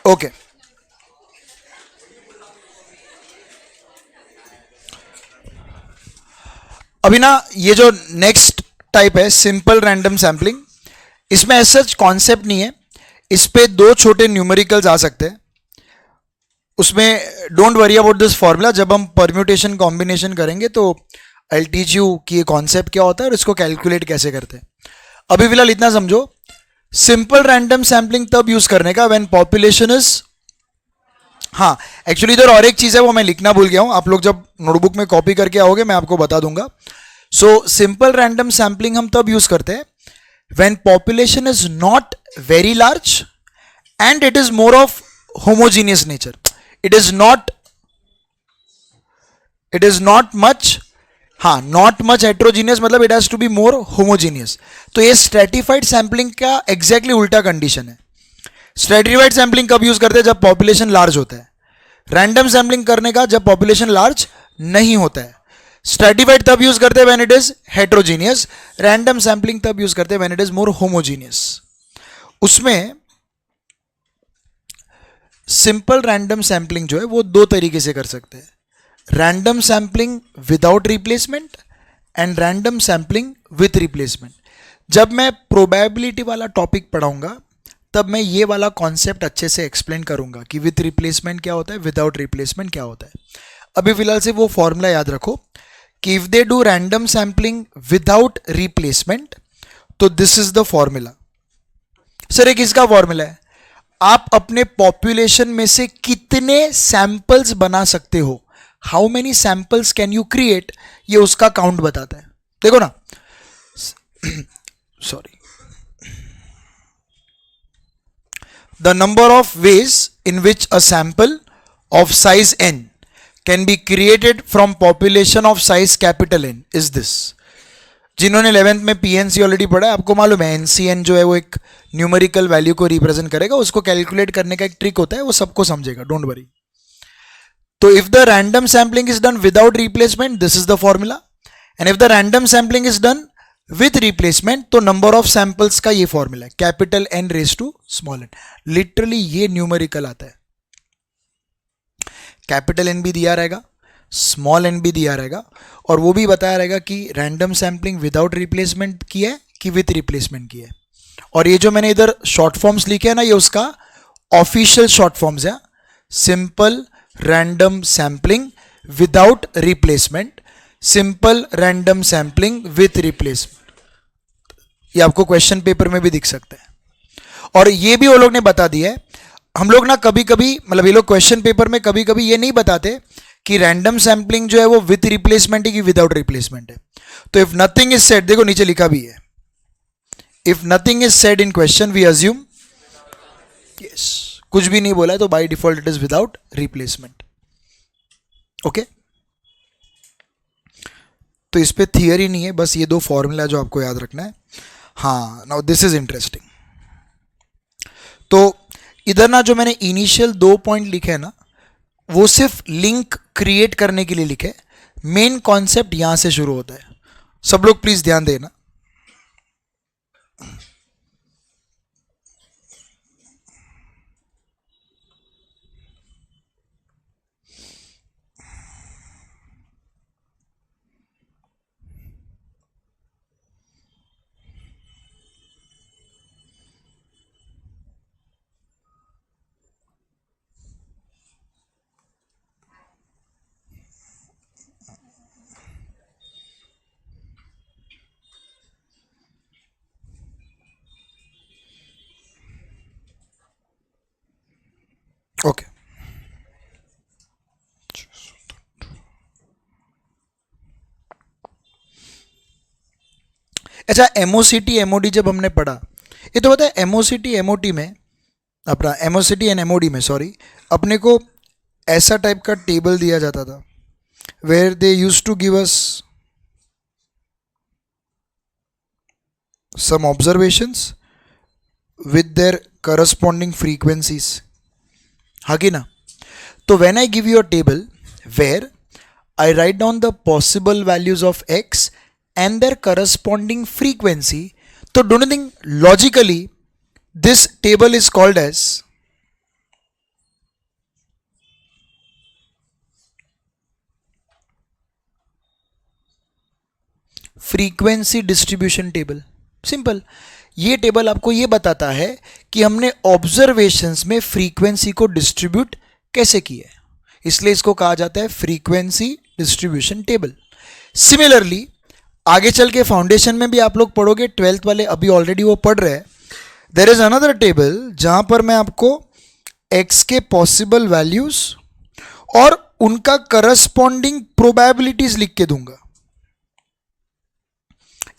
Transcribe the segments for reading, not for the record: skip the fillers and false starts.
Okay, अभी ना ये जो नेक्स्ट टाइप है सिंपल रैंडम सैम्पलिंग, इसमें ऐसा कॉन्सेप्ट नहीं है, इस पे दो छोटे न्यूमेरिकल्स आ सकते हैं, उसमें don't worry about this formula, जब हम परम्यूटेशन कॉम्बिनेशन करेंगे तो आई टीच यू कि ये कॉन्सेप्ट क्या होता है और इसको कैलकुलेट कैसे करते हैं। अभी फिलहाल इतना समझो, सिंपल रैंडम सैम्पलिंग तब यूज करने का व्हेन पॉपुलेशन इज, हाँ एक्चुअली इधर और एक चीज है वो मैं लिखना भूल गया हूं, आप लोग जब नोटबुक में कॉपी करके आओगे मैं आपको बता दूंगा। सो सिंपल रैंडम सैम्पलिंग हम तब यूज करते हैं when population is not very large and it is more of homogeneous nature, it is not, it is not much, हाँ नॉट मच हेट्रोजीनियस, मतलब it has to be more homogeneous. तो ये stratified sampling का exactly उल्टा condition है। Stratified sampling कब use करते हैं? जब पॉपुलेशन लार्ज होता है। रैंडम सैम्पलिंग करने का जब पॉपुलेशन लार्ज नहीं होता है। स्ट्रेटिफाइड तब यूज करते हैं when it is heterogeneous, random sampling तब यूज करते हैं when it is more homogeneous. उसमें सिंपल रैंडम सैम्पलिंग जो है वो दो तरीके से कर सकते हैं, random sampling without replacement and random sampling with replacement. जब मैं प्रोबेबिलिटी वाला टॉपिक पढ़ाऊंगा तब मैं ये वाला कॉन्सेप्ट अच्छे से एक्सप्लेन करूंगा कि विथ रिप्लेसमेंट क्या होता है, विदाउट रिप्लेसमेंट क्या होता है। अभी फिलहाल से वो फॉर्मूला याद रखो कि if they do random sampling without replacement तो this is the formula. Sir एक इसका फॉर्मूला है, आप अपने पॉपुलेशन में से कितने सैंपल्स बना सकते हो, how many samples can you create, ये उसका काउंट बताता है। देखो ना, sorry, the number of ways in which a sample of size n can be created from population of size capital N is this। जिन्होंने 11th में PNC already पढ़ा है आपको मालूम है एनसीएन जो है वो एक न्यूमेरिकल वैल्यू को रिप्रेजेंट करेगा, उसको कैलकुलेट करने का एक ट्रिक होता है, वो सबको समझेगा, डोंट वरी। तो if the random sampling is done without replacement this is the formula, and if the random sampling is done with replacement तो नंबर ऑफ सैंपल्स का ये फॉर्मूला है, capital N raise to small n. Literally ये numerical आता है, capital N भी दिया रहेगा, स्मॉल एन भी दिया रहेगा, और वो भी बताया रहेगा कि रैंडम सैम्पलिंग विदाउट रिप्लेसमेंट की है कि विथ रिप्लेसमेंट की है। और ये जो मैंने इधर शॉर्ट फॉर्म्स लिखे हैं ना, ये उसका ऑफिशियल शॉर्ट फॉर्म्स है, simple random sampling without replacement, simple random sampling with replacement. ये आपको क्वेश्चन पेपर में भी दिख सकता है, और ये भी वो लोग ने बता दिया है। हम लोग ना कभी कभी, मतलब ये लोग क्वेश्चन पेपर में कभी कभी ये नहीं बताते कि रैंडम सैम्पलिंग जो है वो विथ रिप्लेसमेंट है कि विदाउट रिप्लेसमेंट है। तो इफ नथिंग इज सेड, देखो नीचे लिखा भी है, if nothing is said in question we assume, yes कुछ भी नहीं बोला है तो by default it is without replacement. Okay, तो इस पे थियरी नहीं है, बस ये दो फॉर्मूला जो आपको याद रखना है। हाँ नाउ दिस इज इंटरेस्टिंग। तो इधर ना जो मैंने इनिशियल 2 पॉइंट लिखे हैं ना, वो सिर्फ लिंक क्रिएट करने के लिए लिखे, मेन कॉन्सेप्ट यहां से शुरू होता है। सब लोग प्लीज ध्यान देना। ओके, अच्छा एमओसीटी एमओडी जब हमने पढ़ा, ये तो पता है एमओसीटी एमओटी में, अपना एमओसीटी एंड एमओडी में सॉरी, अपने को ऐसा टाइप का टेबल दिया जाता था where they use to give us some observations with their corresponding frequencies, हाँ कि ना। तो when I give you a table where I write down the possible values of x and their corresponding frequency, तो don't you think logically this table is called as frequency distribution table. Simple, ये table आपको ये बताता है कि हमने observations में frequency को डिस्ट्रीब्यूट कैसे किया है, इसलिए इसको कहा जाता है फ्रीक्वेंसी डिस्ट्रीब्यूशन टेबल। सिमिलरली आगे चल के फाउंडेशन में भी आप लोग पढ़ोगे, 12th वाले अभी ऑलरेडी वो पढ़ रहे हैं। देयर इज अनदर टेबल जहां पर मैं आपको x के पॉसिबल वैल्यूज और उनका करस्पॉन्डिंग प्रोबेबिलिटीज लिख के दूंगा।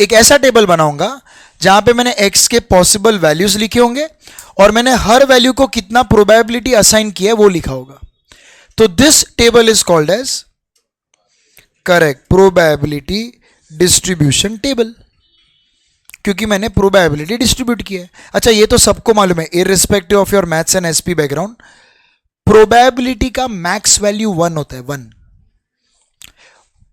एक ऐसा टेबल बनाऊंगा जहां पे मैंने x के पॉसिबल वैल्यूज लिखे होंगे और मैंने हर वैल्यू को कितना प्रोबेबिलिटी असाइन किया है वो लिखा होगा। तो this table is called as correct probability distribution table, क्योंकि मैंने प्रोबेबिलिटी डिस्ट्रीब्यूट किया है। अच्छा, ये तो सबको मालूम है, irrespective of your maths and SP background, probability का मैक्स वैल्यू 1 होता है, 1।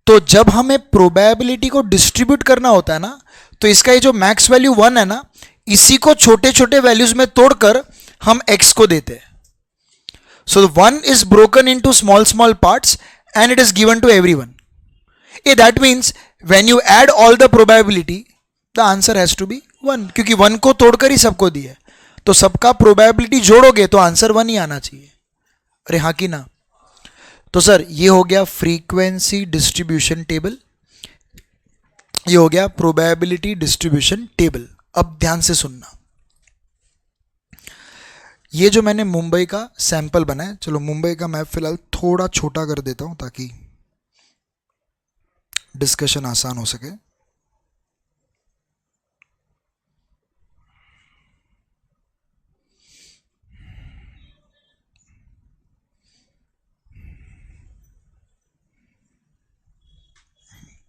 तो जब हमें प्रोबेबिलिटी को डिस्ट्रीब्यूट करना होता है ना, तो इसका ये जो मैक्स वैल्यू 1 है ना, इसी को छोटे छोटे वैल्यूज में तोड़कर हम x को देते हैं। So 1 is broken into small small parts and it is given to everyone. That means when you add all the probability the answer has to be 1, क्योंकि 1 को तोड़कर ही सबको दिया है, तो सबका प्रोबेबिलिटी जोड़ोगे तो आंसर 1 ही आना चाहिए। अरे हाँ कि ना? तो सर ये हो गया फ्रीक्वेंसी डिस्ट्रीब्यूशन टेबल, ये हो गया प्रोबेबिलिटी डिस्ट्रीब्यूशन टेबल। अब ध्यान से सुनना, ये जो मैंने मुंबई का सैंपल बनाया, चलो मुंबई का मैप फिलहाल थोड़ा छोटा कर देता हूं ताकि डिस्कशन आसान हो सके।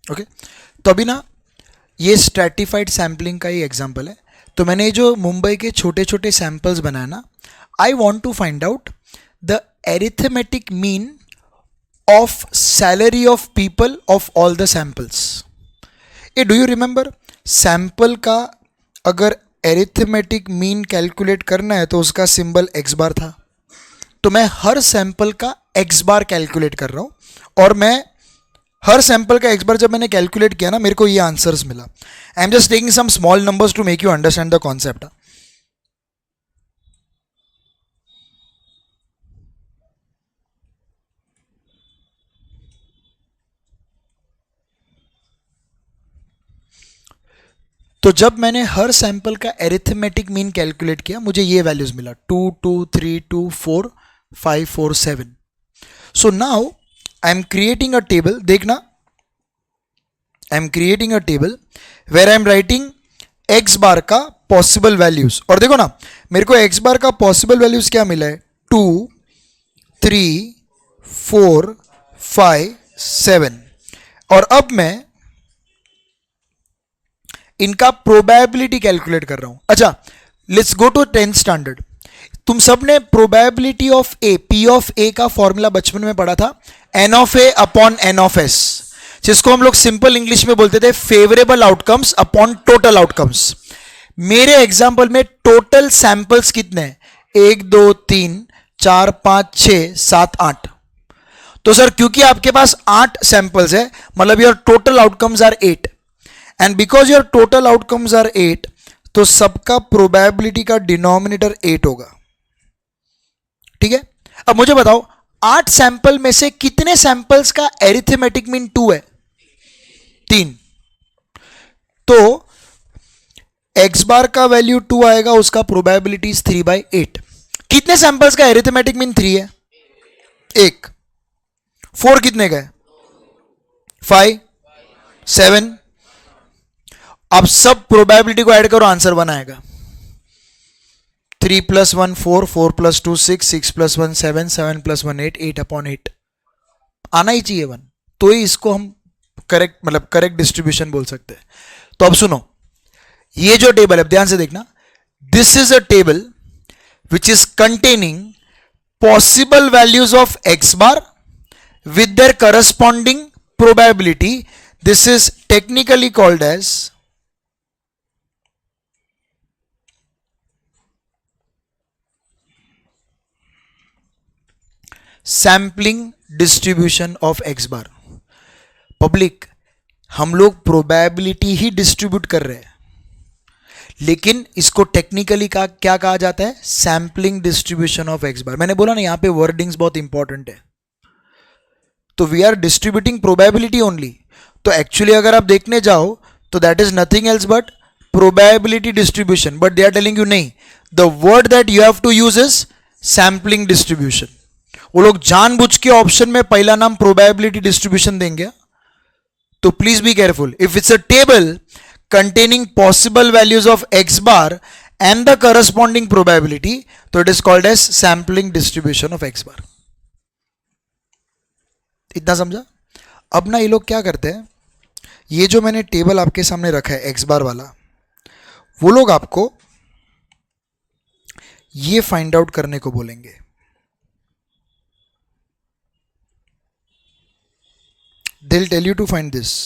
ओके, तो अभी ना ये स्ट्रैटिफाइड सैम्पलिंग का ही एग्जांपल है। तो मैंने जो मुंबई के छोटे छोटे सैंपल्स बनाए ना, I want to find out the arithmetic mean of salary of people of all the samples. ये डू यू रिमेंबर, सैंपल का अगर एरिथमेटिक मीन कैलकुलेट करना है तो उसका सिंबल x बार था। तो मैं हर सैंपल का x बार कैलकुलेट कर रहा हूं और मैं हर सैंपल का x बार जब मैंने कैलकुलेट किया ना, मेरे को ये आंसर्स मिला। I am just taking some small numbers to make you understand the concept. तो जब मैंने हर सैंपल का एरिथमेटिक मीन कैलकुलेट किया, मुझे ये वैल्यूज मिला 2 2 3 2 4 5 4 7। So now I am creating a table, देखना I am creating a table where I am writing X bar का पॉसिबल वैल्यूज। और देखो ना, मेरे को एक्स बार का पॉसिबल वैल्यूज क्या मिला है, 2 3 4 5 7। और अब मैं इनका प्रोबेबिलिटी कैलकुलेट कर रहा हूं। अच्छा, let's go to 10th standard. तुम सब ने probability of A, P of A का फॉर्मूला बचपन में पढ़ा था, N of A upon N of S, जिसको हम लोग सिंपल इंग्लिश में बोलते थे favourable outcomes upon total outcomes. मेरे एग्जांपल में टोटल सैंपल्स कितने हैं, 1 2 3 4 5 6 7 8। तो सर क्योंकि आपके पास 8 सैंपल्स है, मतलब your total outcomes are 8, and because your total outcomes are 8, तो सबका प्रोबेबिलिटी का डिनोमिनेटर 8 होगा। ठीक है, अब मुझे बताओ 8 सैंपल में से कितने सैंपल्स का एरिथमेटिक मीन 2 है, 3। तो x बार का वैल्यू 2 आएगा, उसका प्रोबेबिलिटी इज 3/8। कितने सैंपल्स का एरिथमेटिक मीन 3 है, 1। 4 कितने का है, 5 7। अब सब प्रोबेबिलिटी को ऐड करो, आंसर 1 आएगा। 3 + 1 4, 4 + 2 6, 6 + 1 7, 7 + 1 8, 8/8 आना ही चाहिए 1, तो ही इसको हम करेक्ट, मतलब करेक्ट डिस्ट्रीब्यूशन बोल सकते हैं। तो अब सुनो, ये जो टेबल है ध्यान से देखना, this is a table which is containing possible values of x bar with their corresponding probability. This is technically called as sampling distribution of x bar. Public, हम लोग प्रोबेबिलिटी ही डिस्ट्रीब्यूट कर रहे हैं, लेकिन इसको टेक्निकली क्या कहा जाता है? सैम्पलिंग डिस्ट्रीब्यूशन ऑफ एक्स बार। मैंने बोला ना यहां पे वर्डिंग्स बहुत इंपॉर्टेंट है। तो we are distributing probability only. तो एक्चुअली अगर आप देखने जाओ तो that is nothing else but probability distribution, but they are telling you नहीं, the word that you have to use is sampling distribution. वो लोग जानबूझ के ऑप्शन में पहला नाम प्रोबेबिलिटी डिस्ट्रीब्यूशन देंगे। तो please be careful. If it's a table containing possible values of x bar and the corresponding probability, तो it is called as sampling distribution of x bar। इतना समझा? अब ना ये लोग क्या करते हैं, ये जो मैंने टेबल आपके सामने रखा है x बार वाला, वो लोग आपको ये फाइंड आउट करने को बोलेंगे। they'll tell you to find this।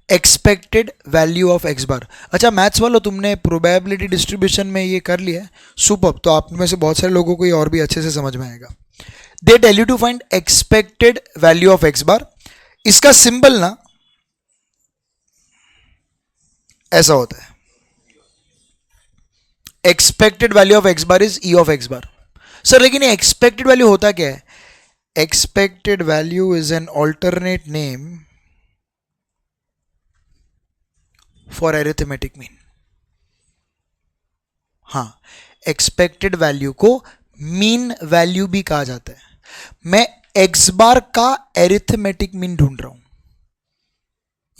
Expected value of X bar. अच्छा मैथ्स वालों, तुमने प्रोबेबिलिटी डिस्ट्रीब्यूशन में ये कर लिया है, सुपर। तो आप में से बहुत सारे लोगों को ये और भी अच्छे से समझ में आएगा। They tell you to find expected value of X bar. इसका सिंबल ना ऐसा होता है, expected value of X bar is E of X bar. Sir लेकिन ये एक्सपेक्टेड वैल्यू होता क्या है? Expected value is an alternate name for arithmetic mean. हाँ, एक्सपेक्टेड वैल्यू को मीन वैल्यू भी कहा जाता है। मैं एक्स बार का एरिथमेटिक मीन ढूंढ रहा हूं।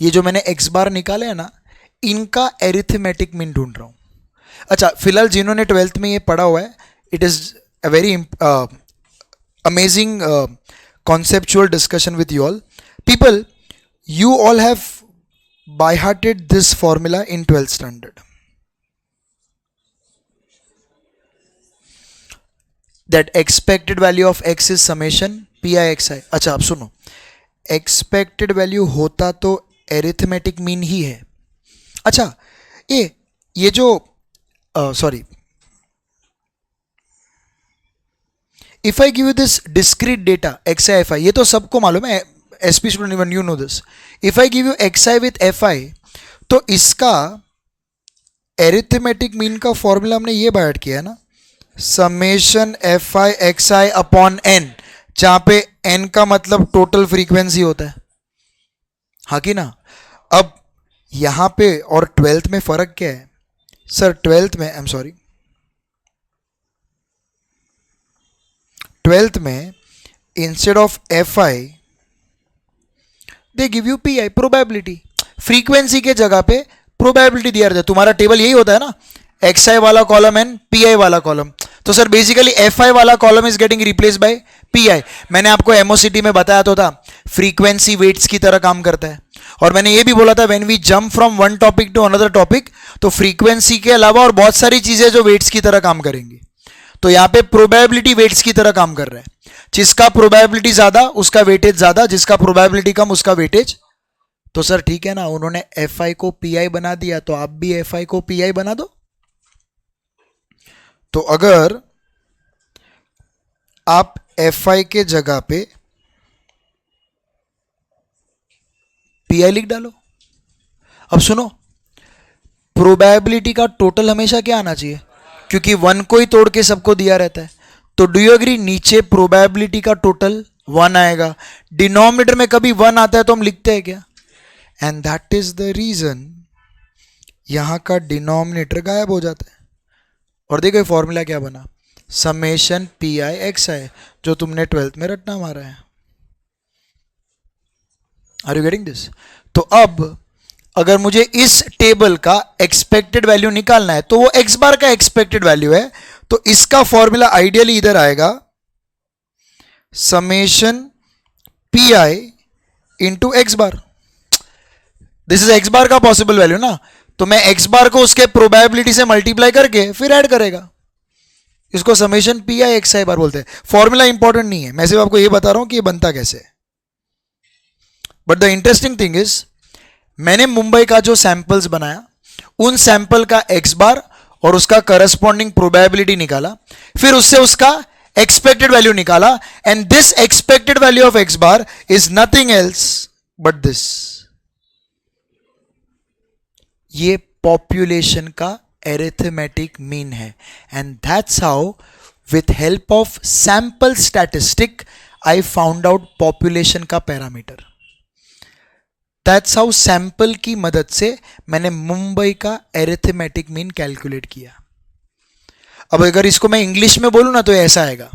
ये जो मैंने एक्स बार निकाले है ना, इनका एरिथमेटिक मीन ढूंढ रहा हूं। अच्छा, फिलहाल जिन्होंने 12th में ये पढ़ा हुआ है, it is a very amazing conceptual discussion with you all. People, you all have by hearted this formula in 12th standard. That expected value of x is summation pi xi. अच्छा अब सुनो, expected value होता तो arithmetic mean ही है। अच्छा ये जो sorry, if I give you this discrete data xi fi, ये तो सबको मालूम है, SP student even you know this. If I give you xi with fi, तो इसका arithmetic mean का फॉर्मूला हमने ये बाय किया है ना, summation fi xi upon n, जहां पे n का मतलब टोटल फ्रीक्वेंसी होता है, हाँ कि ना। अब यहां पे और 12th में फर्क क्या है सर? 12th में, आई एम सॉरी, 12th में instead of fi they give you pi, probability. Frequency के जगह पे प्रोबेबिलिटी दिया रहता है। तुम्हारा टेबल यही होता है ना, xi वाला कॉलम एंड pi वाला कॉलम। तो सर बेसिकली fi वाला column is getting replace by pi। मैंने आपको MOCT में बताया तो था, फ्रीक्वेंसी वेट्स की तरह काम करता है। और मैंने ये भी बोला था, when we jump from one topic to another topic, तो फ्रीक्वेंसी के अलावा और बहुत सारी चीजें जो वेट्स की तरह काम करेंगी। तो यहां पे प्रोबेबिलिटी वेट्स की तरह काम कर रहा है। जिसका प्रोबेबिलिटी ज्यादा उसका वेटेज ज्यादा, जिसका प्रोबेबिलिटी कम उसका वेटेज। तो सर ठीक है ना, उन्होंने fi को pi बना दिया, तो आप भी fi को pi बना दो। तो अगर आप fi के जगह पे pi लिख डालो। अब सुनो, प्रोबेबिलिटी का टोटल हमेशा क्या आना चाहिए, क्योंकि 1 को ही तोड़ के सबको दिया रहता है। तो डू यू एग्री, नीचे प्रोबेबिलिटी का टोटल 1 आएगा। डिनोमिनेटर में कभी 1 आता है तो हम लिखते हैं क्या? And that is the reason यहां का डिनोमिनेटर गायब हो जाता है। और देखो फॉर्मूला क्या बना, समेशन pi xi, जो तुमने 12th में रट्टा मारा है। Are you getting this? तो अब अगर मुझे इस टेबल का एक्सपेक्टेड वैल्यू निकालना है, तो वो एक्स बार का एक्सपेक्टेड वैल्यू है, तो इसका फॉर्मूला आइडियली इधर आएगा, summation pi into X bar. This is X bar का पॉसिबल वैल्यू ना, तो मैं एक्स बार को उसके प्रोबेबिलिटी से मल्टीप्लाई करके फिर ऐड करेगा। इसको समेशन pi xi बार बोलते हैं। फॉर्मूला इंपॉर्टेंट नहीं है, मैं सिर्फ आपको ये बता रहा हूं कि ये बनता कैसे। But the interesting thing is, मैंने मुंबई का जो सैंपल्स बनाया, उन सैंपल का एक्स बार और उसका करस्पॉन्डिंग प्रोबेबिलिटी निकाला, फिर उससे उसका एक्सपेक्टेड वैल्यू निकाला, and this expected value of X bar is nothing else but this. ये पॉपुलेशन का एरिथमेटिक मीन है. And that's how with help of sample statistic I found out population का parameter. That's how sample की मदद से मैंने मुंबई का arithmetic mean calculate किया. अब अगर इसको मैं इंग्लिश में बोलूं ना तो ऐसा आएगा,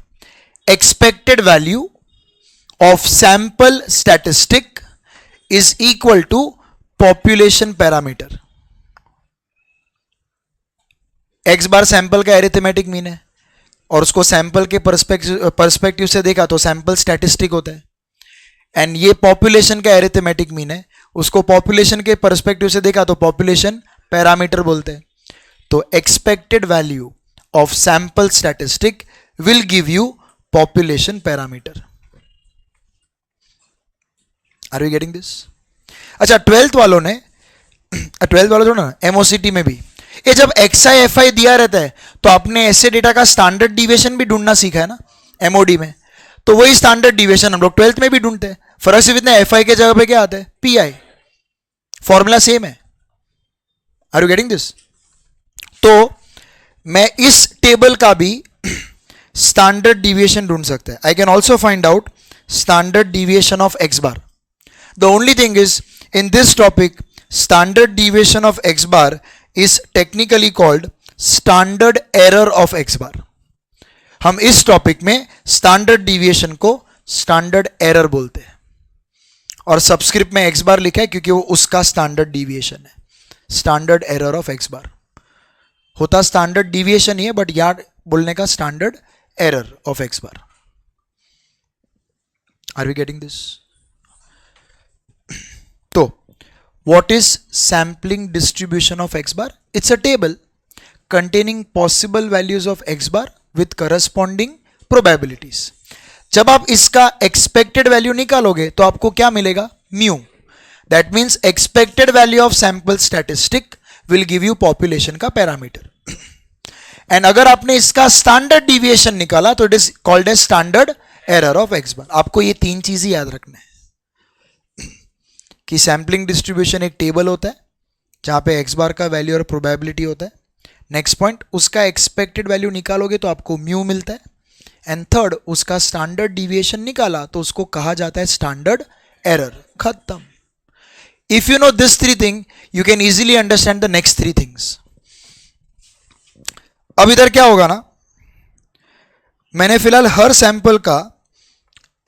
expected value of sample statistic is equal to population parameter. X bar sample का एरिथमेटिक मीन है और उसको सैंपल के पर्सपेक्टिव से देखा तो सैंपल स्टैटिस्टिक होता है. एंड ये पॉपुलेशन का एरिथमेटिक मीन है, उसको पॉपुलेशन के पर्सपेक्टिव से देखा तो पॉपुलेशन पैरामीटर बोलते हैं. तो expected value of sample statistic will give you population parameter. Are you getting this? अच्छा, ट्वेल्थ वालों जो ना एमओसीटी में भी ये जब एक्सआई एफआई दिया रहता है तो आपने ऐसे डेटा का स्टैंडर्ड डिविएशन भी ढूंढना सीखा है ना एमओडी में. तो वही स्टैंडर्ड डिविएशन हम लोग ट्वेल्थ में भी ढूंढते हैं. फर्क सिर्फ इतना, एफआई के जगह पे क्या आता है? पीआई. फॉर्मूला सेम है. Are you getting this? तो मैं इस टेबल का भी स्टैंडर्ड डिविएशन ढूंढ सकता है. I can also find out standard deviation of X bar. The only thing is in this topic standard deviation of X bar is technically called standard error of x bar. हम इस topic में standard deviation को standard error बोलते हैं और subscript में x बार लिखा है क्योंकि वो उसका स्टैंडर्ड डिविएशन है. Standard error of X bar होता स्टैंडर्ड डिविएशन ही है, बट यार बोलने का standard error of X bar. Are we getting this? तो what is sampling distribution of x bar? It's a table containing possible values of x bar with corresponding probabilities. जब आप इसका expected value निकालोगे तो आपको क्या मिलेगा? mu. That means expected value of sample statistic will give you population का parameter. And अगर आपने इसका standard deviation निकाला तो it is called as standard error of x bar. आपको ये तीन चीजें याद रखना है कि सैम्पलिंग डिस्ट्रीब्यूशन एक टेबल होता है जहां पे एक्स बार का वैल्यू और प्रोबेबिलिटी होता है. नेक्स्ट पॉइंट, उसका एक्सपेक्टेड वैल्यू निकालोगे तो आपको म्यू मिलता है. एंड थर्ड, उसका स्टैंडर्ड डिविएशन निकाला तो उसको कहा जाता है स्टैंडर्ड एरर. खत्म. If you no this three thing you can easily understand the next three things. अब इधर क्या होगा ना, मैंने फिलहाल हर सैंपल का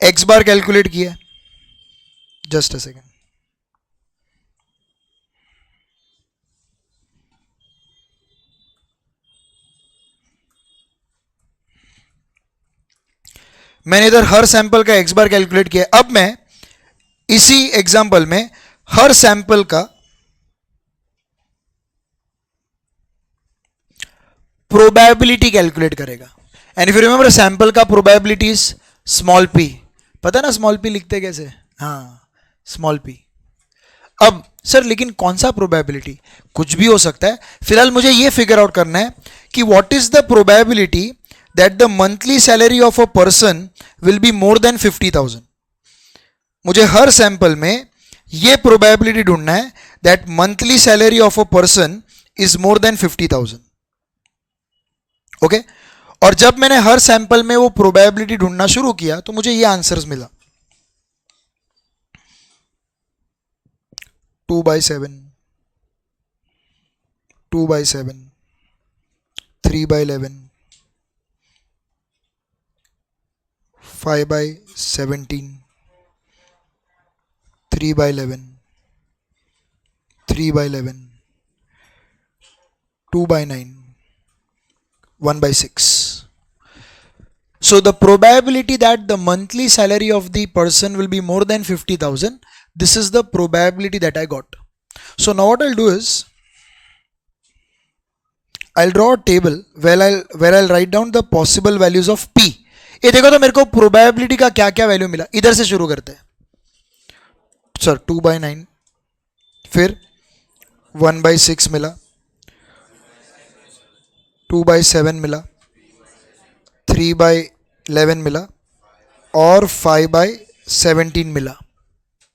एक्स बार कैलकुलेट किया है. Just a second. मैंने इधर हर सैंपल का एक्स बार कैलकुलेट किया. अब मैं इसी एग्जांपल में हर सैंपल का प्रोबेबिलिटी कैलकुलेट करेगा. And if you remember sample का प्रोबेबिलिटी इज स्मॉल पी. पता ना स्मॉल पी लिखते कैसे? हाँ, स्मॉल पी. अब सर लेकिन कौन सा प्रोबेबिलिटी? कुछ भी हो सकता है. फिलहाल मुझे ये फिगर आउट करना है कि what is the probability that the monthly salary of a person will be more than 50,000. मुझे हर सैंपल में ये प्रोबेबिलिटी ढूंढना है that monthly salary of a person is more than 50,000. Okay. और जब मैंने हर सैंपल में वो प्रोबेबिलिटी ढूंढना शुरू किया तो मुझे ये आंसर्स मिला. 2/7, 2/7, 3/11, 5/17, 3/11, 3/11, 2/9, 1/6. So the probability that the monthly salary of the person will be more than 50,000, this is the probability that I got. So now what I'll do is I'll draw a table where I'll write down the possible values of P. ये देखो तो मेरे को probability का क्या क्या value मिला. इधर से शुरू करते हैं सर. 2/9, फिर 1/6 मिला, 2/7 मिला, 3/11 11 मिला और 5/17 मिला,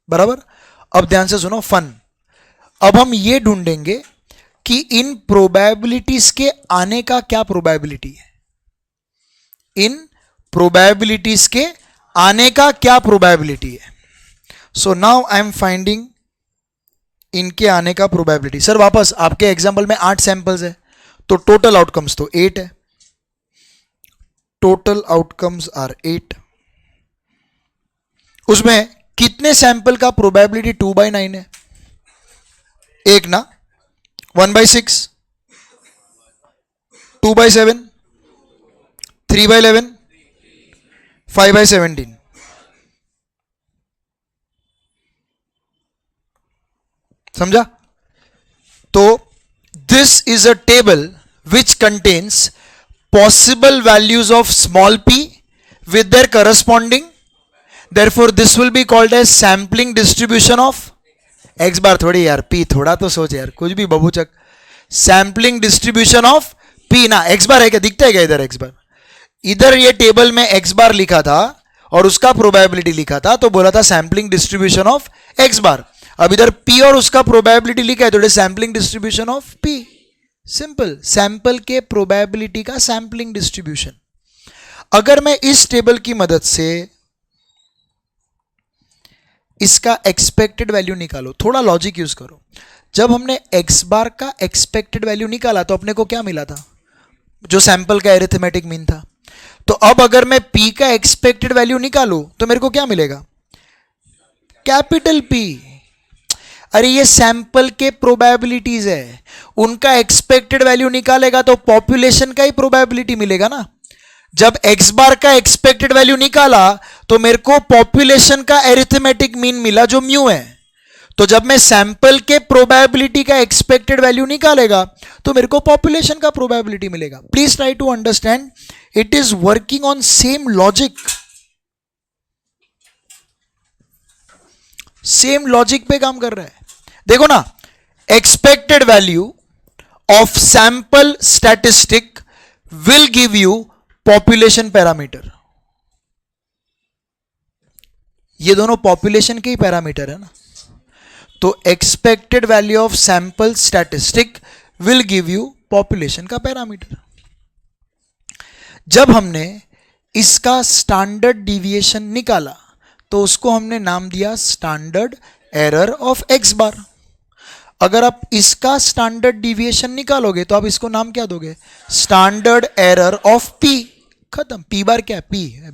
बराबर। अब ध्यान से सुनो फन। अब हम ये ढूंढेंगे कि इन प्रोबेबिलिटीज के आने का क्या प्रोबेबिलिटी है, इन प्रोबेबिलिटीज के आने का क्या प्रोबेबिलिटी है। सो नाउ आई एम फाइंडिंग इनके आने का प्रोबेबिलिटी। सर वापस आपके एग्जांपल में 8 सैंपल्स है, तो टोटल आउटकम्स तो 8 है, टोटल आउटकम्स आर 8। उसमें कितने सैंपल का प्रोबेबिलिटी 2/9 है? एक ना, 1/6, 2/7, 3/11, 5/17। समझा? तो this is a table which contains possible values of small p with their corresponding, therefore this will be called as sampling distribution of x bar। थोड़ी यार p थोड़ा तो सोच यार, कुछ भी बबूचक। सैम्पलिंग डिस्ट्रीब्यूशन ऑफ p ना, x बार है क्या, दिखता है क्या इधर x बार? इधर ये टेबल में x बार लिखा था और उसका प्रोबेबिलिटी लिखा था, तो बोला था सैम्पलिंग डिस्ट्रीब्यूशन ऑफ x बार। अब इधर p और उसका प्रोबेबिलिटी लिखा है, तो sampling distribution of p। Simple, sample के प्रोबेबिलिटी का सैंपलिंग डिस्ट्रीब्यूशन। अगर मैं इस टेबल की मदद से इसका एक्सपेक्टेड वैल्यू निकालो, थोड़ा लॉजिक यूज करो। जब हमने x बार का एक्सपेक्टेड वैल्यू निकाला तो अपने को क्या मिला था? जो सैंपल का एरिथमेटिक मीन था। तो अब अगर मैं p का एक्सपेक्टेड वैल्यू निकालूं तो मेरे को क्या मिलेगा? Capital P। अरे ये सैंपल के प्रोबेबिलिटीज है, उनका एक्सपेक्टेड वैल्यू निकालेगा तो पॉपुलेशन का ही प्रोबेबिलिटी मिलेगा ना। जब x बार का एक्सपेक्टेड वैल्यू निकाला तो मेरे को पॉपुलेशन का एरिथमेटिक मीन मिला जो म्यू है। तो जब मैं सैंपल के प्रोबेबिलिटी का एक्सपेक्टेड वैल्यू निकालेगा तो मेरे को पॉपुलेशन का प्रोबेबिलिटी मिलेगा। Please try to understand, it is working on same logic, same logic पे काम कर रहा है। देखो ना, expected value of sample statistic will give you population parameter. ये दोनों पॉपुलेशन के ही पैरामीटर है ना। तो expected value of sample statistic will give you population का पैरामीटर। जब हमने इसका स्टैंडर्ड डिविएशन निकाला तो उसको हमने नाम दिया स्टैंडर्ड एरर ऑफ एक्स बार। अगर आप इसका स्टैंडर्ड डिविएशन निकालोगे तो आप इसको नाम क्या दोगे? Standard error of P. खत्म। पी बार क्या है? पी।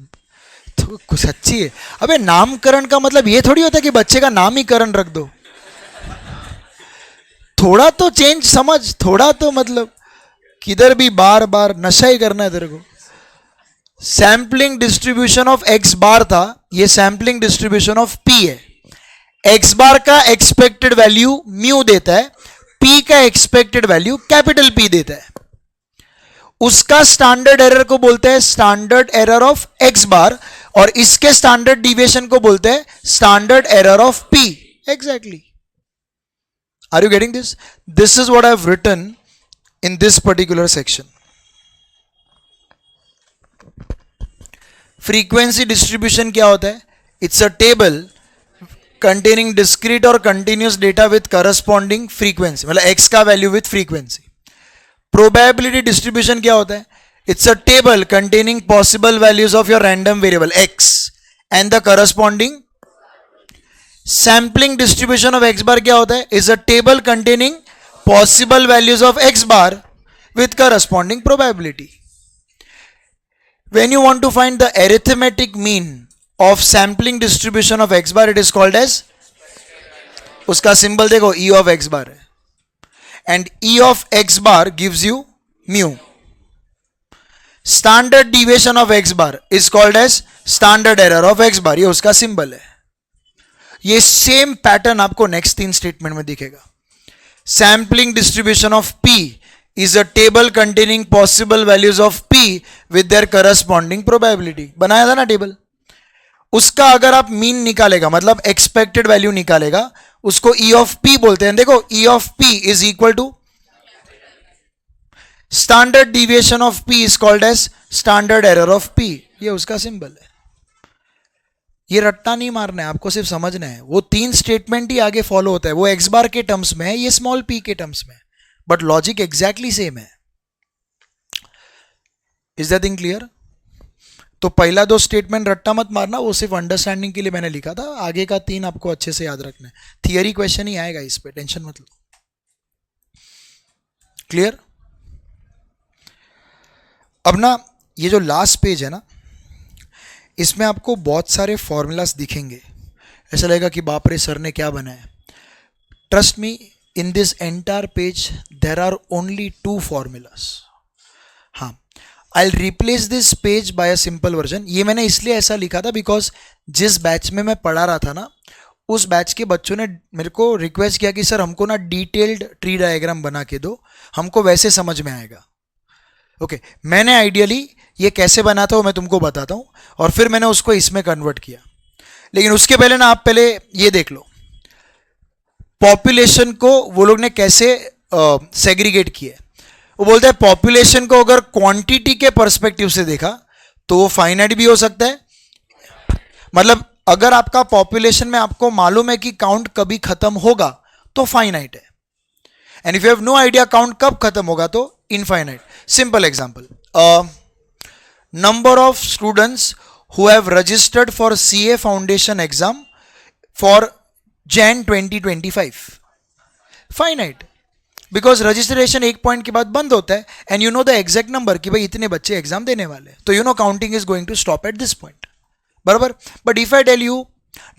तो कुछ अच्छी है। अबे नामकरण का मतलब ये थोड़ी होता है कि बच्चे का नाम ही करण रख दो। थोड़ा तो चेंज समझ, थोड़ा तो मतलब किधर भी बार बार नशा ही करना है तेरे को। सैंपलिंग डिस्ट्रीब्यूशन ऑफ एक्स बार था, ये सैंपलिंग डिस्ट्रीब्यूशन ऑफ पी है। एक्स बार का एक्सपेक्टेड वैल्यू म्यू देता है, पी का एक्सपेक्टेड वैल्यू कैपिटल पी देता है। उसका स्टैंडर्ड एरर को बोलते हैं standard error of X bar और इसके स्टैंडर्ड डिविएशन को बोलते हैं standard error of P. Exactly. Are you getting this? This is what I have written in this particular section. Frequency distribution क्या होता है? It's a table containing discrete और continuous data with corresponding frequency, मतलब X का value with frequency. Probability distribution क्या होता है? It's a table containing possible values of your random variable X and the corresponding. Sampling distribution of X bar क्या होता है? Is a table containing possible values of X bar with corresponding probability. When you want to find the arithmetic mean of sampling distribution of x bar, it is called as, उसका symbol देखो e of x bar है, and e of x bar gives you mu. Standard deviation of x bar is called as standard error of x bar, ये उसका symbol है। ये same pattern आपको next 3 statement में दिखेगा। Sampling distribution of p is a table containing possible values of p with their corresponding probability। बनाया था ना टेबल, उसका अगर आप मीन निकालेगा मतलब एक्सपेक्टेड वैल्यू निकालेगा, उसको e of p बोलते हैं। देखो e of p is equal to standard deviation of p is called as standard error of p। ये उसका सिंबल है। ये रट्टा नहीं मारना है, आपको सिर्फ समझना है। वो 3 स्टेटमेंट ही आगे फॉलो होता है, वो एक्स बार के टर्म्स में है, ये स्मॉल पी के टर्म्स में है, बट लॉजिक एग्जैक्टली सेम है। Is that thing clear? तो पहला 2 स्टेटमेंट रट्टा मत मारना, वो सिर्फ अंडरस्टैंडिंग के लिए मैंने लिखा था। आगे का 3 आपको अच्छे से याद रखना है। थियरी क्वेश्चन ही आएगा इस पे, टेंशन मत लो। क्लियर? अब ना ये जो लास्ट पेज है ना, इसमें आपको बहुत सारे फॉर्मूलाज दिखेंगे, ऐसा लगेगा कि बाप रे सर ने क्या बनाया। Trust me, in this entire page there are only 2 formulas. हाँ, I replace this page by a simple version. ये मैंने इसलिए ऐसा लिखा था बिकॉज जिस बैच में मैं पढ़ा रहा था ना, उस बैच के बच्चों ने मेरे को रिक्वेस्ट किया कि सर हमको ना डिटेल्ड ट्री डायग्राम बना के दो, हमको वैसे समझ में आएगा। ओके, मैंने आइडियली ये कैसे बना था वो मैं तुमको बताता हूँ, और फिर मैंने उसको इसमें कन्वर्ट किया। लेकिन उसके पहले ना आप पहले ये देख लो पॉपुलेशन को वो लोग ने कैसे सेग्रीगेट किया। वो बोलते हैं पॉपुलेशन को अगर क्वांटिटी के पर्सपेक्टिव से देखा तो वो फाइनाइट भी हो सकता है। मतलब अगर आपका पॉपुलेशन में आपको मालूम है कि काउंट कभी खत्म होगा तो फाइनाइट है, and if you have no idea count कब खत्म होगा तो infinite. Simple example, number of students who have registered for CA foundation exam for Jan 2025 finite, because registration एक पॉइंट के बाद बंद होता है, and you know the exact number कि भाई इतने बच्चे एग्जाम देने वाले हैं, तो you know counting is going to stop at this point, बराबर। But if I tell you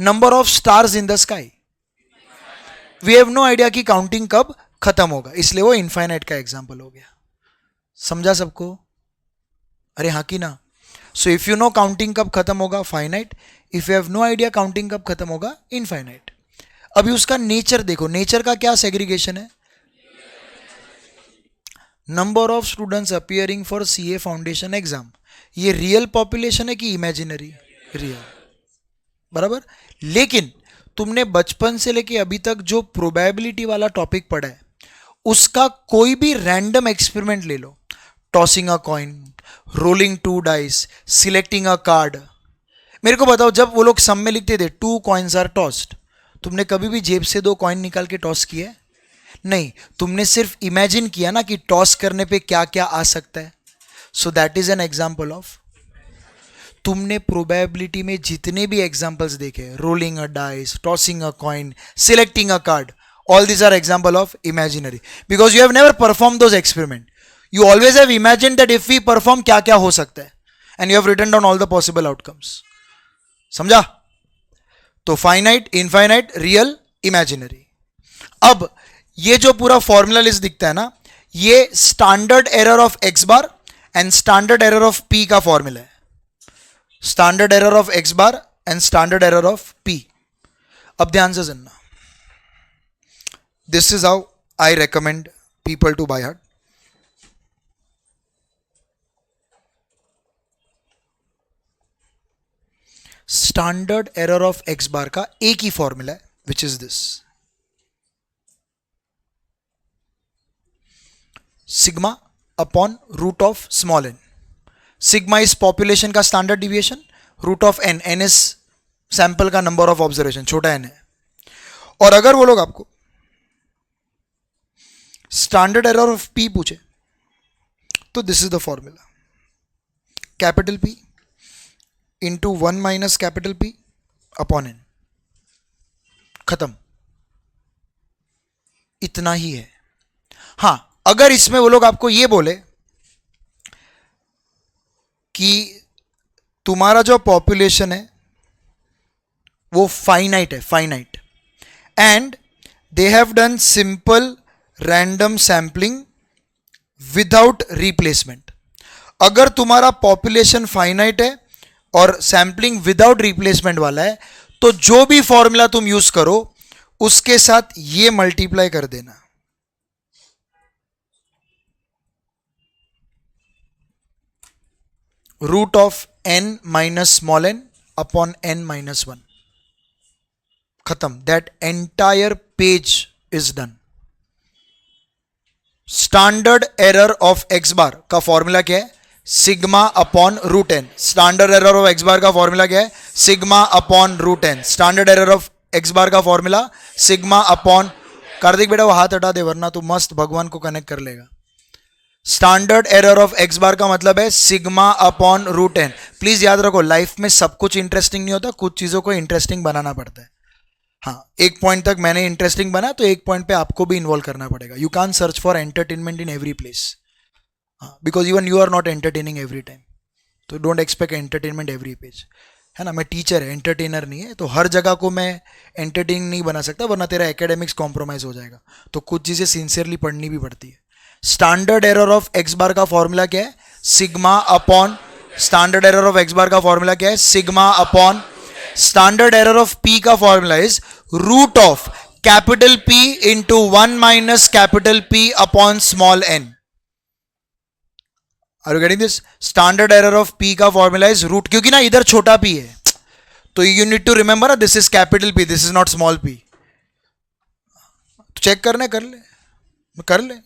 number of stars in the sky, we have no idea कि काउंटिंग कब खत्म होगा, इसलिए वो इनफाइनाइट का एग्जाम्पल हो गया। समझा सबको? अरे हाँ कि ना? So if you know counting कब खत्म होगा finite, if you have no idea counting कब खत्म होगा इनफाइनाइट। अभी उसका नेचर देखो, नेचर का क्या सेग्रीगेशन है? Number of students appearing for CA foundation exam, ये रियल पॉपुलेशन है कि इमेजिनरी? रियल, बराबर। लेकिन तुमने बचपन से लेके अभी तक जो प्रोबेबिलिटी वाला टॉपिक पढ़ा है उसका कोई भी रैंडम एक्सपेरिमेंट ले लो, tossing a coin, rolling 2 dice, selecting a card. मेरे को बताओ, जब वो लोग सम में लिखते थे 2 कॉइन्स आर टॉस्ड, तुमने कभी भी जेब से 2 कॉइन निकाल के टॉस किया? नहीं, तुमने सिर्फ इमेजिन किया ना कि टॉस करने पे क्या क्या आ सकता है। So that is an example of, तुमने प्रोबेबिलिटी में जितने भी एग्जाम्पल्स देखे, rolling a dice, tossing a coin, selecting a card, all these are example of imaginary, because you have never performed those experiment. You always have imagined that if we perform क्या क्या हो सकता है, and you have written down all the possible outcomes. समझा? तो finite, infinite, real, imaginary. अब ये जो पूरा फॉर्मूला लिस्ट दिखता है ना, ये standard error of X bar and standard error of P का फॉर्मूला है। Standard error of X bar and standard error of P. अब ध्यान से सुनना, this is how I recommend people to buy heart. Standard error of X bar का एक ही formula है, which is this, sigma upon root of small N. Sigma is population का standard deviation, root of N, N is sample का number of observation, छोटा N है। और अगर वो लोग आपको स्टैंडर्ड एरर ऑफ पी पूछे तो this is the formula, capital P into 1 minus capital P upon N, खत्म। इतना ही है। हां, अगर इसमें वो लोग आपको ये बोले कि तुम्हारा जो पॉपुलेशन है वो फाइनाइट है, finite, and they have done simple random sampling without replacement. अगर तुम्हारा पॉपुलेशन फाइनाइट है और सैंपलिंग विदाउट रिप्लेसमेंट वाला है, तो जो भी फॉर्मूला तुम यूज करो उसके साथ ये मल्टीप्लाई कर देना। Root of N minus small N upon N minus 1, खत्म। That entire page is done. Standard error of X bar का फॉर्मूला क्या है? Sigma upon root N. Standard error of X bar का फॉर्मूला क्या है? Sigma upon root N. Standard error of X bar का formula sigma upon. Kartik बेटा वो हाथ हटा दे वरना तू मस्त भगवान को कनेक्ट कर लेगा. Standard error of X bar का मतलब है sigma upon root N. Please याद रखो, लाइफ में सब कुछ इंटरेस्टिंग नहीं होता, कुछ चीजों को इंटरेस्टिंग बनाना पड़ता है. हाँ, एक पॉइंट तक मैंने इंटरेस्टिंग बना तो एक पॉइंट पे आपको भी इन्वॉल्व करना पड़ेगा. You can search for entertainment in every place, because even you are not entertaining every time. तो don't expect entertainment every page, है ना. मैं टीचर है, एंटरटेनर नहीं है, तो हर जगह को मैं एंटरटेनिंग नहीं बना सकता वरना तेरा एकेडमिक्स कॉम्प्रोमाइज हो जाएगा. तो कुछ चीज़ें सिंसियरली पढ़नी भी पड़ती है. Standard error of X bar का फॉर्मूला क्या है? Sigma upon. Standard error of X bar का फॉर्मूला क्या है? Sigma upon. Standard error of P का formula is root of capital P into 1 minus capital P upon small N. Are you getting this? Standard error of P का formula is root, क्योंकि ना इधर छोटा P है तो you need to remember this is capital P, this is not small P. Check करने कर ले.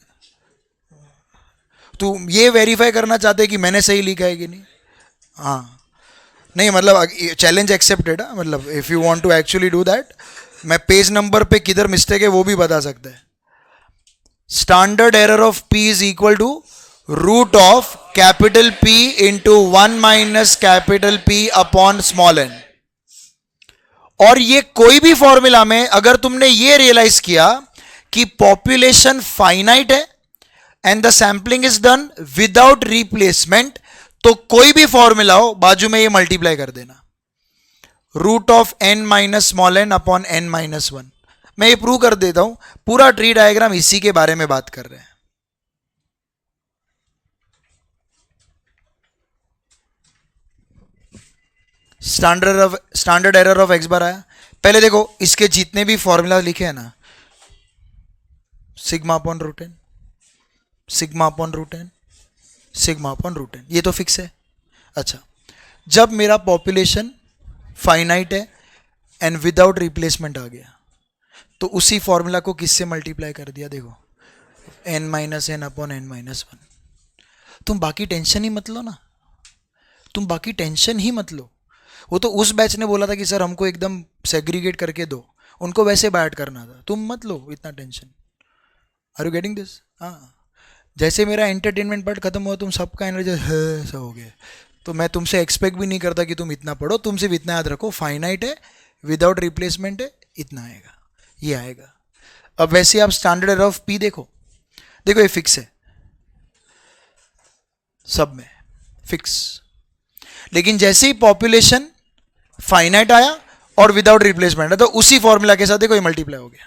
तू ये वेरीफाई करना चाहते कि मैंने सही लिखा है कि नहीं? हाँ, नहीं मतलब चैलेंज एक्सेप्टेड. मतलब if you want to actually do that, मैं पेज नंबर पे किधर मिस्टेक है वो भी बता सकता है. Standard error of P is equal to root of capital P into 1 minus capital P upon small n. और ये कोई भी फॉर्मूला में अगर तुमने ये रियलाइज किया कि पॉपुलेशन फाइनाइट है and the sampling is done without replacement, तो कोई भी फॉर्मूला हो बाजू में ये मल्टीप्लाई कर देना. Root of N minus small N upon N minus 1. मैं ये प्रूव कर देता हूं. पूरा ट्री डायग्राम इसी के बारे में बात कर रहे हैं. स्टैंडर्ड एरर ऑफ एक्स बार आया. पहले देखो इसके जितने भी फॉर्मूला लिखे हैं ना, sigma upon root n, sigma upon root n, sigma upon root n, ये तो फिक्स है. अच्छा, जब मेरा पॉपुलेशन फाइनाइट है एंड विदाउट रिप्लेसमेंट आ गया तो उसी फॉर्मूला को किससे मल्टीप्लाई कर दिया? देखो, n minus n upon N minus 1. तुम बाकी टेंशन ही मत लो ना, तुम बाकी टेंशन ही मत लो. वो तो उस बैच ने बोला था कि सर हमको एकदम सेग्रीगेट करके दो, उनको वैसे बैट करना था. तुम मत लो इतना tension. Are you getting this? हाँ, जैसे मेरा एंटरटेनमेंट पार्ट खत्म हुआ, तुम सबका एनर्जी ऐसा हो गया, तो मैं तुमसे एक्सपेक्ट भी नहीं करता कि तुम इतना पढ़ो. तुम सिर्फ इतना याद रखो, फाइनाइट है, विदाउट रिप्लेसमेंट है, इतना आएगा, ये आएगा. अब वैसे आप स्टैंडर्ड एरर ऑफ पी देखो, देखो ये फिक्स है सब में, फिक्स. लेकिन जैसे ही पॉपुलेशन फाइनाइट आया और विदाउट रिप्लेसमेंट है तो उसी फॉर्मूला के साथ देखो ये मल्टीप्लाई हो गया.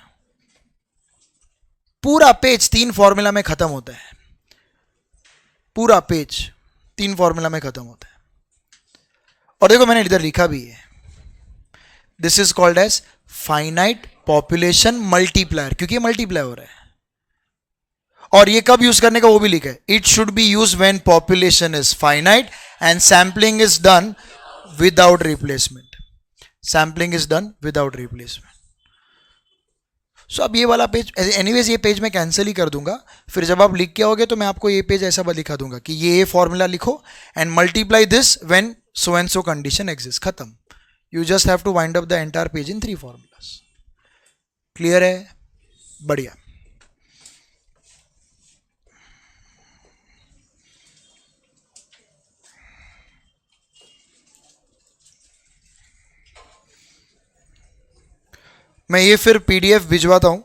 पूरा पेज 3 फॉर्मूला में खत्म होता है. पूरा पेज 3 फॉर्मूला में खत्म होता है. और देखो मैंने इधर लिखा भी है, this is called as finite population multiplier, क्योंकि ये मल्टीप्लाई हो रहा है. और ये कब यूज करने का वो भी लिखा है, it should be use when population is finite and sampling is done without replacement. Sampling is done without replacement. So अब ये वाला पेज, एनीवेज ये पेज मैं कैंसिल ही कर दूंगा. फिर जब आप लिख के आओगे तो मैं आपको ये पेज ऐसा दिखा दूंगा कि ये फॉर्मूला लिखो and multiply this when so and so condition exist. खत्म. You just have to wind up the entire page in 3 formulas. Clear है? बढ़िया. मैं ये फिर पीडीएफ भिजवाता हूं.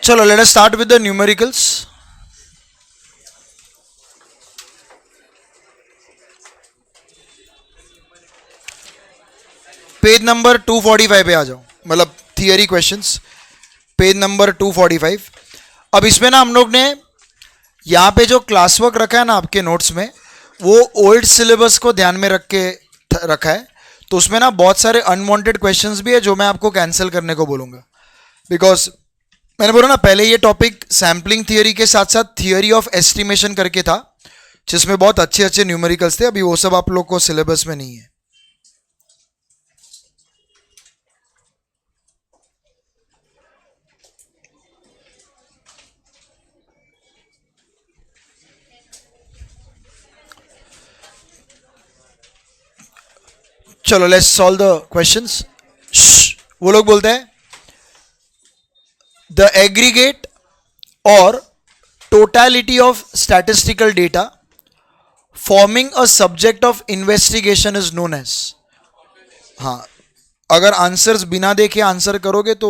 चलो let us start with the numericals. Page number 245 पे आ जाओ, मतलब थियरी क्वेश्चंस, पेज नंबर 245. अब इसमें ना हम लोग ने यहाँ पे जो क्लास वर्क रखा है ना आपके नोट्स में, वो ओल्ड सिलेबस को ध्यान में रख के रखा है. तो उसमें ना बहुत सारे अनवांटेड क्वेश्चंस भी है जो मैं आपको कैंसिल करने को बोलूँगा. बिकॉज मैंने बोला ना पहले ये टॉपिक सैम्पलिंग थियरी के साथ साथ थियरी ऑफ एस्टिमेशन करके था, जिसमें बहुत अच्छे अच्छे न्यूमेरिकल्स थे. अभी वो सब आप लोग को सिलेबस में नहीं है. चलो लेट्स सॉल्व द क्वेश्चंस. वो लोग बोलते हैं the aggregate or totality of statistical data forming a subject of investigation is known as. हाँ, अगर आंसर्स बिना देखे आंसर करोगे तो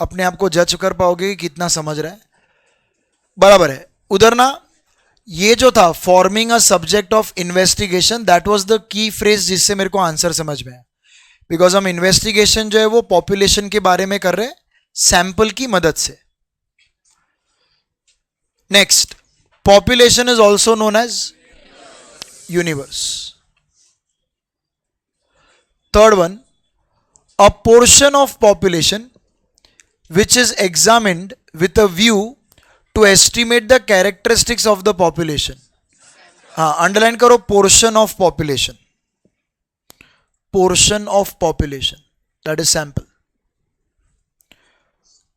अपने आप को जज कर पाओगे कि कितना समझ रहा है. बराबर है. उधर ना ये जो था forming a subject of investigation, that was the key phrase जिससे मेरे को आंसर समझ में आया. बिकॉज हम इन्वेस्टिगेशन जो है वो पॉपुलेशन के बारे में कर रहे हैं सैंपल की मदद से. Next, population is also known as universe. Third one, a portion of population which is examined with a view to estimate the characteristics of the population. हाँ, अंडरलाइन करो portion of population. Portion of population that is sample.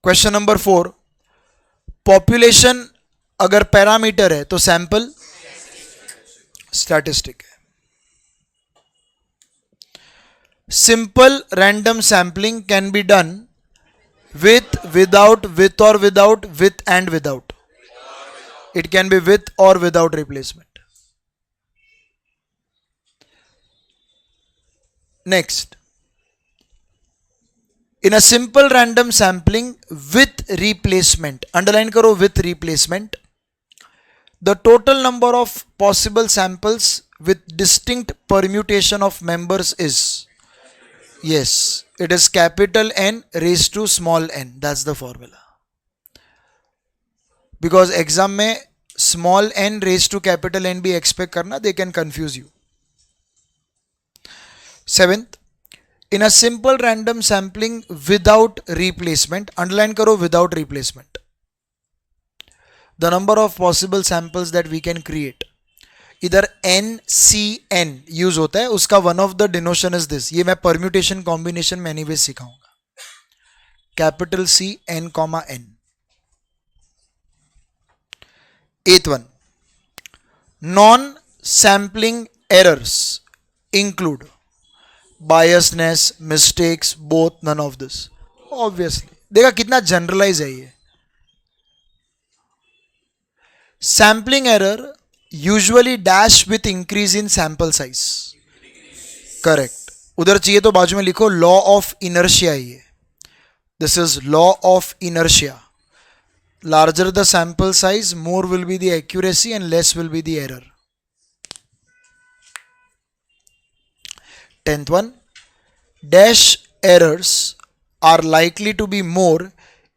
Question number 4, population अगर parameter है तो sample statistic है. Simple random sampling can be done with, without, with or without, with and without. It can be with or without replacement. Next, in a simple random sampling with replacement, underline karo with replacement, the total number of possible samples with distinct permutation of members is, yes, it is capital N raised to small n. That's the formula. Because exam में small n raised to capital N भी expect करना, they can confuse you. 7th, in a simple random sampling without replacement, underline करो without replacement, the number of possible samples that we can create, इधर n C n use होता है, उसका one of the denotation is this. ये मैं permutation combination में anyways सिखाऊंगा. Capital C n comma n. 8th one, non sampling errors include biasness, mistakes, both, none of this. Obviously देखा कितना generalise है ये. Sampling error usually dash with increase in sample size. Correct. उधर चाहिए तो बाजू में लिखो लॉ ऑफ इनर्शिया. ये this is law of inertia. Larger the sample size, more will be the accuracy and less will be the error. 10th one, dash errors are likely to be more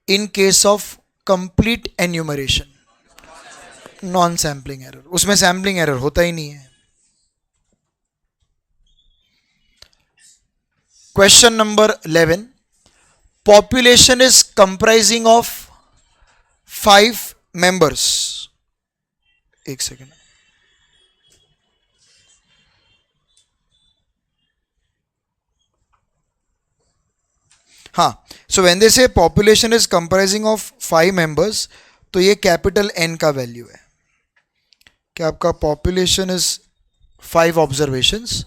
in case of complete enumeration, non sampling error, उसमें sampling error होता ही नहीं है. Question number 11. Population is comprising of 5 members. एक second. हाँ, so when they say population is comprising of 5 members, तो ये capital N का वैल्यू है कि आपका population is 5 observations.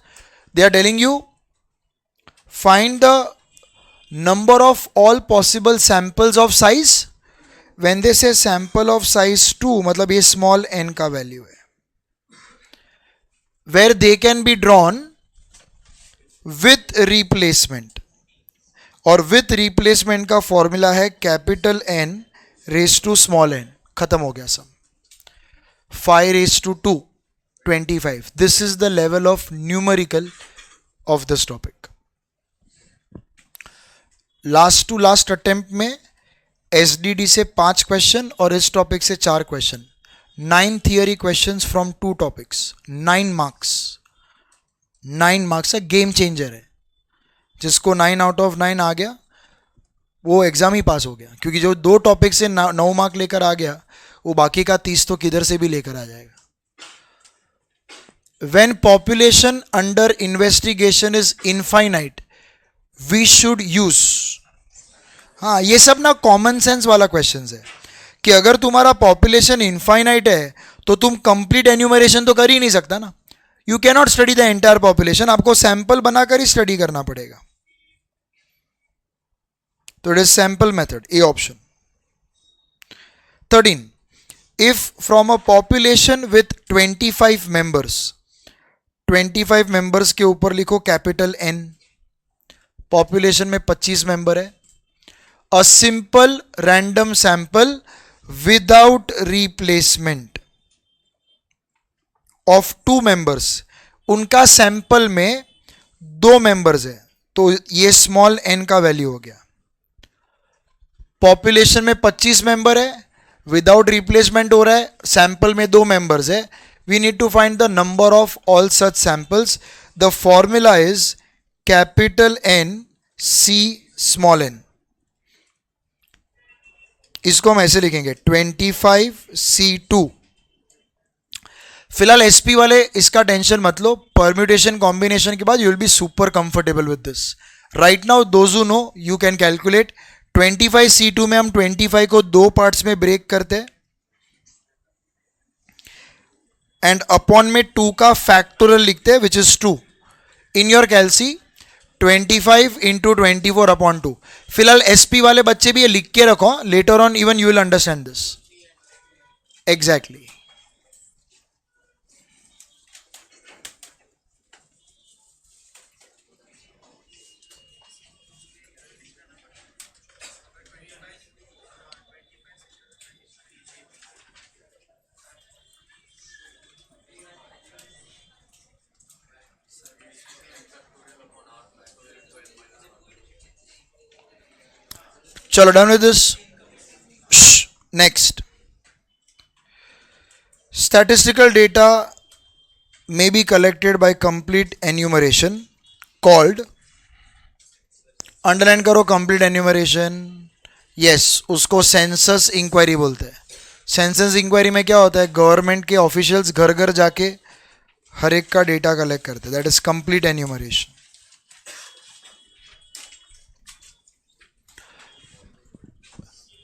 They are telling you find the number of all possible samples of size. when they say sample of size 2, मतलब ये small n का value है, where they can be drawn with replacement, और with replacement का formula है capital N raise to small n. खत्म हो गया सब. 5 raise to 2 25. This is the level of numerical of this topic. Last to last attempt में SDD से 5 question और इस टॉपिक से 4 question, 9 theory questions from 2 topics, 9 marks. 9 marks है, गेम चेंजर है. जिसको 9 आउट ऑफ 9 आ गया वो एग्जाम ही पास हो गया, क्योंकि जो 2 टॉपिक से 9 मार्क लेकर आ गया वो बाकी का 30 तो किधर से भी लेकर आ जाएगा. When population under investigation is infinite, we should use. हाँ, ये सब ना कॉमन सेंस वाला क्वेश्चन है कि अगर तुम्हारा पॉपुलेशन इनफाइनाइट है तो तुम कंप्लीट एन्यूमरेशन तो कर ही नहीं सकता ना. You can not study the entire population, आपको सैंपल बनाकर ही स्टडी करना पड़ेगा. तो it is sample method, A option. 13. If from a population with 25 members, 25 members के ऊपर लिखो कैपिटल एन. पॉपुलेशन में 25 मेंबर है. अ simple random sample without replacement of 2 members. उनका सैंपल में 2 मेंबर्स है, तो ये स्मॉल एन का वैल्यू हो गया. पॉपुलेशन में 25 मेंबर है, विदाउट रिप्लेसमेंट हो रहा है, सैंपल में 2 मेंबर्स है. We need to find the number of all such samples. The formula is capital N C small n. इसको हम ऐसे लिखेंगे 25C2. फिलहाल एसपी वाले इसका टेंशन मत लो, परम्यूटेशन कॉम्बिनेशन के बाद you will be super comfortable with this. Right now those who no you can calculate. 25C2 में हम 25 को 2 पार्ट्स में ब्रेक करते हैं एंड अपॉन में 2 का फैक्टोरियल लिखते हैं which is 2. In your calci 25 into 24 upon 2. फिलहाल एसपी वाले बच्चे भी ये लिख के रखो, later on even you will understand this exactly. चलो done with this. Next, statistical data may be collected by complete enumeration called, underline करो complete enumeration. yes, उसको सेंसस इंक्वायरी बोलते हैं. सेंसस इंक्वायरी में क्या होता है, गवर्नमेंट के ऑफिशियल्स घर घर जाके हर एक का डेटा कलेक्ट करते हैं. That is complete enumeration.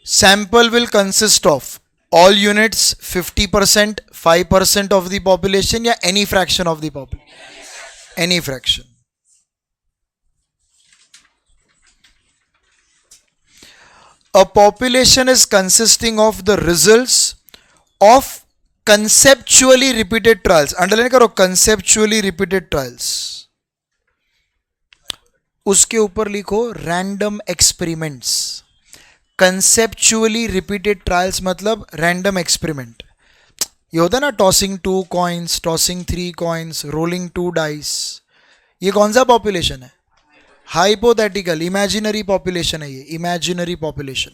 Sample will consist of all units, 50%, 5% of the population या any fraction of the population, any fraction. A population is consisting of the results of conceptually repeated trials. Underline करो conceptually repeated trials. उसके ऊपर लिखो random experiments. Conceptually repeated trials मतलब random experiment. ये होता है ना, tossing 2 coins, tossing 3 coins, rolling 2 dice. ये कौन सा पॉपुलेशन है, हाइपोथेटिकल इमेजिनरी पॉपुलेशन है. ये imaginary population.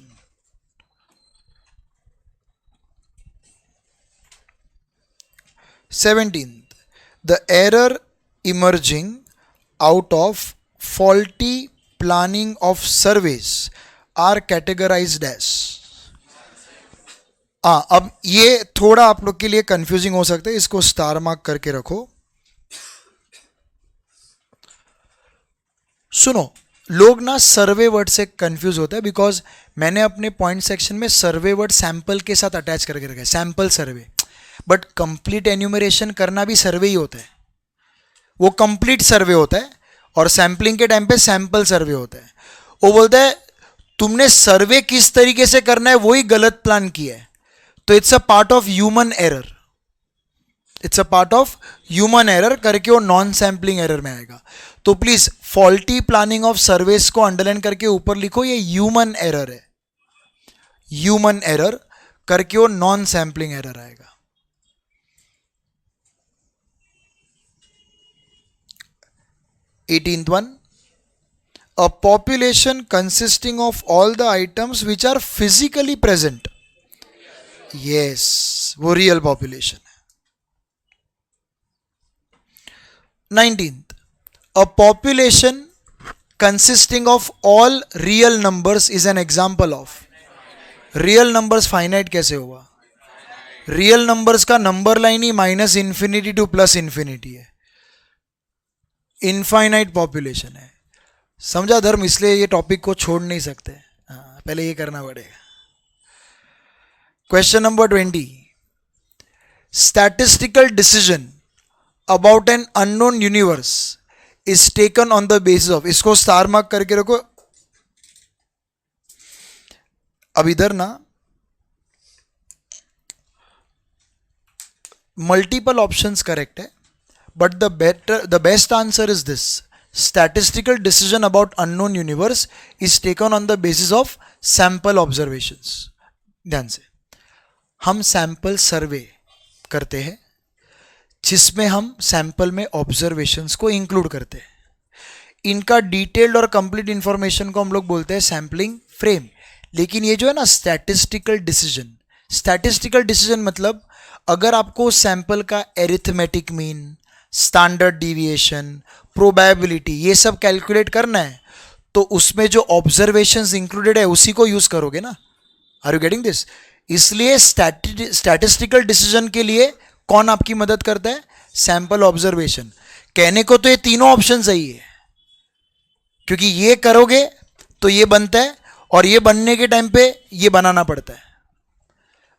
17th, the error emerging out of faulty planning of surveys are categorized as. अब ये थोड़ा आप लोग के लिए कंफ्यूजिंग हो सकता है, इसको स्टार मार्क करके रखो. सुनो, लोग ना सर्वे वर्ड से कंफ्यूज होते हैं बिकॉज मैंने अपने पॉइंट सेक्शन में सर्वे वर्ड सैंपल के साथ अटैच करके रखा है, sample survey. But complete enumeration करना भी सर्वे ही होता है, वो कंप्लीट सर्वे होता है, और सैंपलिंग के टाइम पे सैंपल सर्वे होता है. वो बोलता है तुमने सर्वे किस तरीके से करना है वही गलत प्लान किया है, तो it's a part of human error. It's a part of human error करके वो नॉन सैम्पलिंग एरर में आएगा. तो please faulty planning of surveys को अंडरलाइन करके ऊपर लिखो, ये ह्यूमन एरर है. ह्यूमन एरर करके वो नॉन सैम्पलिंग एरर आएगा. 18th one, a population consisting of all the items which are physically present. Yes, वो रियल पॉपुलेशन है. 19th, a population consisting of all real numbers is an example of. Real numbers finite कैसे हुआ? Real numbers का number line ही minus infinity to plus infinity है, infinite population है. समझा धर्म? इसलिए ये टॉपिक को छोड़ नहीं सकते. पहले ये करना पड़ेगा. Question number 20, statistical decision about an unknown universe is taken on the basis of. इसको स्टार मार्क करके रखो. अब इधर ना मल्टीपल ऑप्शंस करेक्ट है, but the best answer is this: statistical decision about unknown universe is taken on the basis of sample observations. ध्यान से, हम सैंपल सर्वे करते हैं जिसमें हम सैंपल में ऑब्जर्वेशंस को इंक्लूड करते हैं. इनका डिटेल्ड और कंप्लीट इंफॉर्मेशन को हम लोग बोलते हैं सैंपलिंग फ्रेम. लेकिन ये जो है ना स्टैटिस्टिकल डिसीजन मतलब अगर आपको सैंपल का arithmetic mean, standard deviation, probability ये सब कैलकुलेट करना है तो उसमें जो ऑब्जर्वेशंस इंक्लूडेड है उसी को यूज करोगे ना. Are you getting this? इसलिए स्टैटिस्टिकल डिसीजन के लिए कौन आपकी मदद करता है? Sample observation. कहने को तो ये तीनों ऑप्शन सही है, क्योंकि ये करोगे तो ये बनता है और ये बनने के टाइम पे ये बनाना पड़ता है.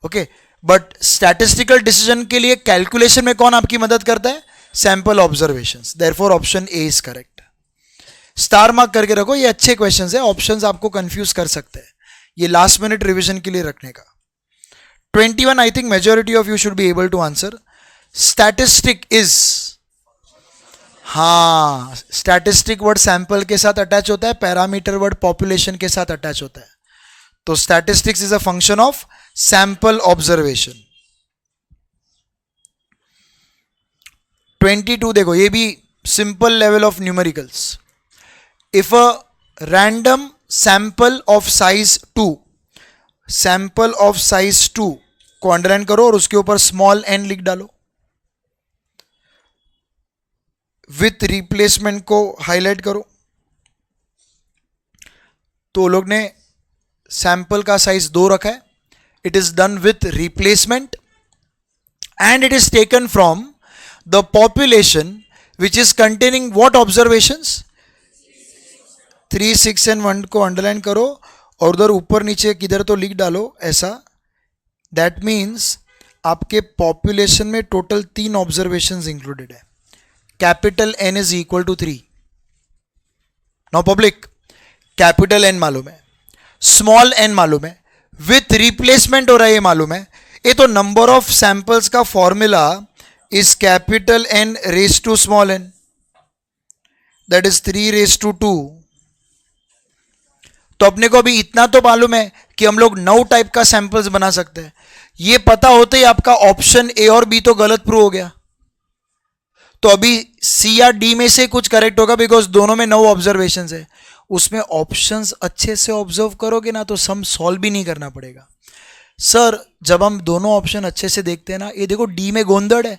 ओके, बट स्टैटिस्टिकल डिसीजन के लिए कैलकुलेशन में कौन आपकी मदद करता है? Sample observations. Therefore option A is correct. Star mark करके रखो, ये अच्छे क्वेश्चंस है. ऑप्शंस आपको कंफ्यूज कर सकते हैं, ये लास्ट मिनट रिवीजन के लिए रखने का. 21 I think majority of you should be able to answer. Statistic is, हाँ, स्टैटिस्टिक वर्ड सैंपल के साथ अटैच होता है, पैरामीटर वर्ड पॉपुलेशन के साथ अटैच होता है. तो statistics is a function of sample observation. 22 देखो, ये भी simple level of numericals. If a random sample of size 2, sample of size 2 को अंडरलाइन करो और उसके ऊपर स्मॉल एन लिख डालो. विथ रिप्लेसमेंट को हाईलाइट करो. तो लोग ने सैंपल का साइज 2 रखा है. It is done with replacement and it is taken from the population which is containing what observations? 3, 6 and 1 को अंडरलाइन करो और उधर ऊपर नीचे किधर तो लिख डालो ऐसा. दैट मीन्स आपके पॉपुलेशन में टोटल 3 ऑब्जर्वेशंस इंक्लूडेड है. Capital N is equal to 3. Now public, capital N मालूम है, स्मॉल एन मालूम है, विथ रिप्लेसमेंट हो रहा है ये मालूम है. ये तो नंबर ऑफ सैंपल्स का formula is capital N raise to small n, that is 3 raise to 2. तो अपने को अभी इतना तो मालूम है कि हम लोग 9 टाइप का सैंपल्स बना सकते हैं. ये पता होते ही आपका ऑप्शन ए और बी तो गलत प्रूव हो गया. तो अभी सी या डी में से कुछ करेक्ट होगा बिकॉज दोनों में 9 ऑब्जर्वेशंस है. उसमें ऑप्शंस अच्छे से ऑब्जर्व करोगे ना तो सम सॉल्व भी नहीं करना पड़ेगा. सर जब हम दोनों ऑप्शन अच्छे से देखते हैं ना, ये देखो डी में गोंदड़ है,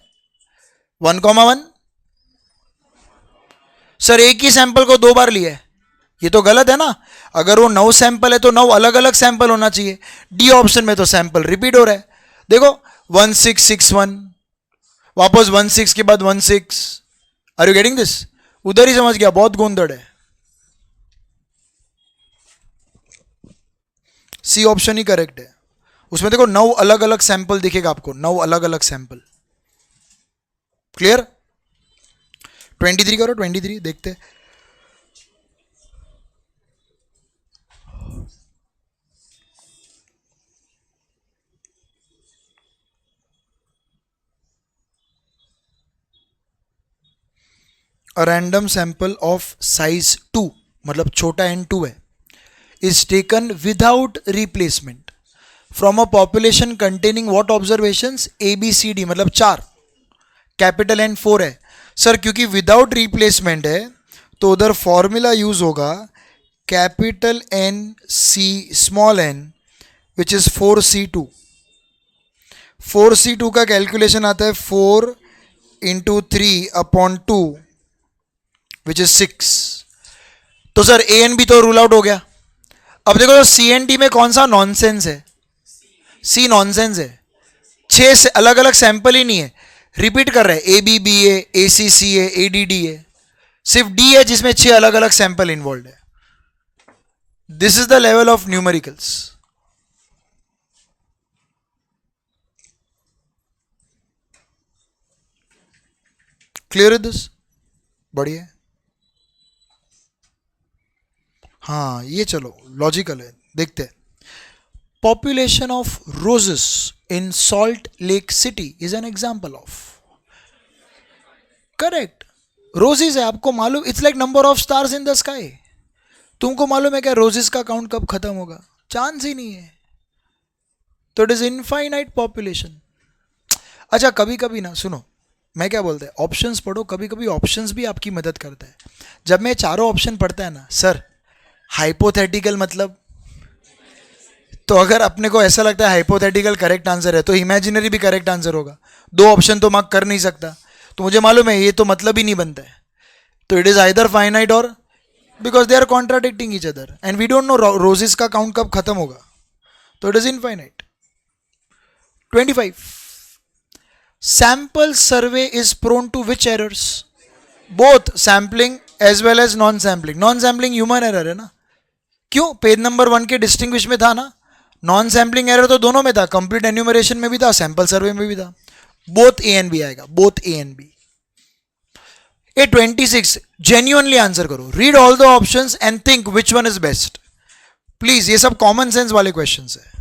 1,1। सर एक ही सैंपल को 2 बार लिया है, ये तो गलत है ना। अगर वो 9 सैंपल है तो 9 अलग अलग सैंपल होना चाहिए। डी ऑप्शन में तो सैंपल रिपीट हो रहा है। देखो 1661, वापस 16 के बाद 16। Are you getting this? उधर ही समझ गया, बहुत गोंदड़ है। सी ऑप्शन ही करेक्ट है। उसमें देखो 9 अलग अलग सैंपल दिखेगा आपको, 9 अलग अलग सैंपल। क्लियर? 23 करो, 23 देखते हैं। A random sample of size 2, मतलब छोटा n2 है, is taken without replacement from a population containing what observations? A B C D, मतलब 4, कैपिटल N 4 है। सर क्योंकि विदाउट रिप्लेसमेंट है तो उधर फॉर्मूला यूज होगा capital N C small n which is 4C2। 4C2 का calculation आता है 4 इंटू 3/2 विच इज 6। तो सर ए एन बी तो रूल आउट हो गया। अब देखो सी एन डी में कौन सा नॉनसेंस है? सी नॉनसेंस है। 6 अलग अलग सैंपल ही नहीं है, रिपीट कर रहे हैं। A B B A C C A D D है, सिर्फ डी है जिसमें 6 अलग अलग सैंपल इन्वॉल्व है। This is the level of numericals. Clear है दिस? बढ़िया। हाँ ये चलो लॉजिकल है, देखते हैं। Population of roses in Salt Lake City is an example of. Correct, roses है, आपको मालूम, it's like number of stars in the sky. तुमको मालूम है क्या रोजेस का काउंट कब खत्म होगा? चांस ही नहीं है। तो इट इज इनफाइनाइट पॉपुलेशन। अच्छा कभी कभी ना, सुनो मैं क्या बोलता है, ऑप्शंस पढ़ो, कभी कभी ऑप्शंस भी आपकी मदद करता है। जब मैं चारों ऑप्शन पढ़ता है ना, सर हाइपोथेटिकल मतलब, तो अगर अपने को ऐसा लगता है हाइपोथेटिकल करेक्ट आंसर है तो इमेजिनरी भी करेक्ट आंसर होगा। 2 ऑप्शन तो मार्क कर नहीं सकता, तो मुझे मालूम है ये तो मतलब ही नहीं बनता है। तो it is either finite or, because they are contradicting each other and we don't know roses का काउंट कब खत्म होगा, तो it is infinite. 25, sample survey is prone to which errors? Both sampling as well as non sampling. Non sampling human error है ना, क्यों? Page number 1 के distinguish में था ना, नॉन सैम्पलिंग एरर तो दोनों में था, कंप्लीट एन्यूमरेशन में भी था, सैंपल सर्वे में भी था। बोथ ए एंड बी आएगा, both A and B. A 26, genuinely answer करो, read all the options and think which one is best. Please, ये सब कॉमन सेंस वाले क्वेश्चंस है।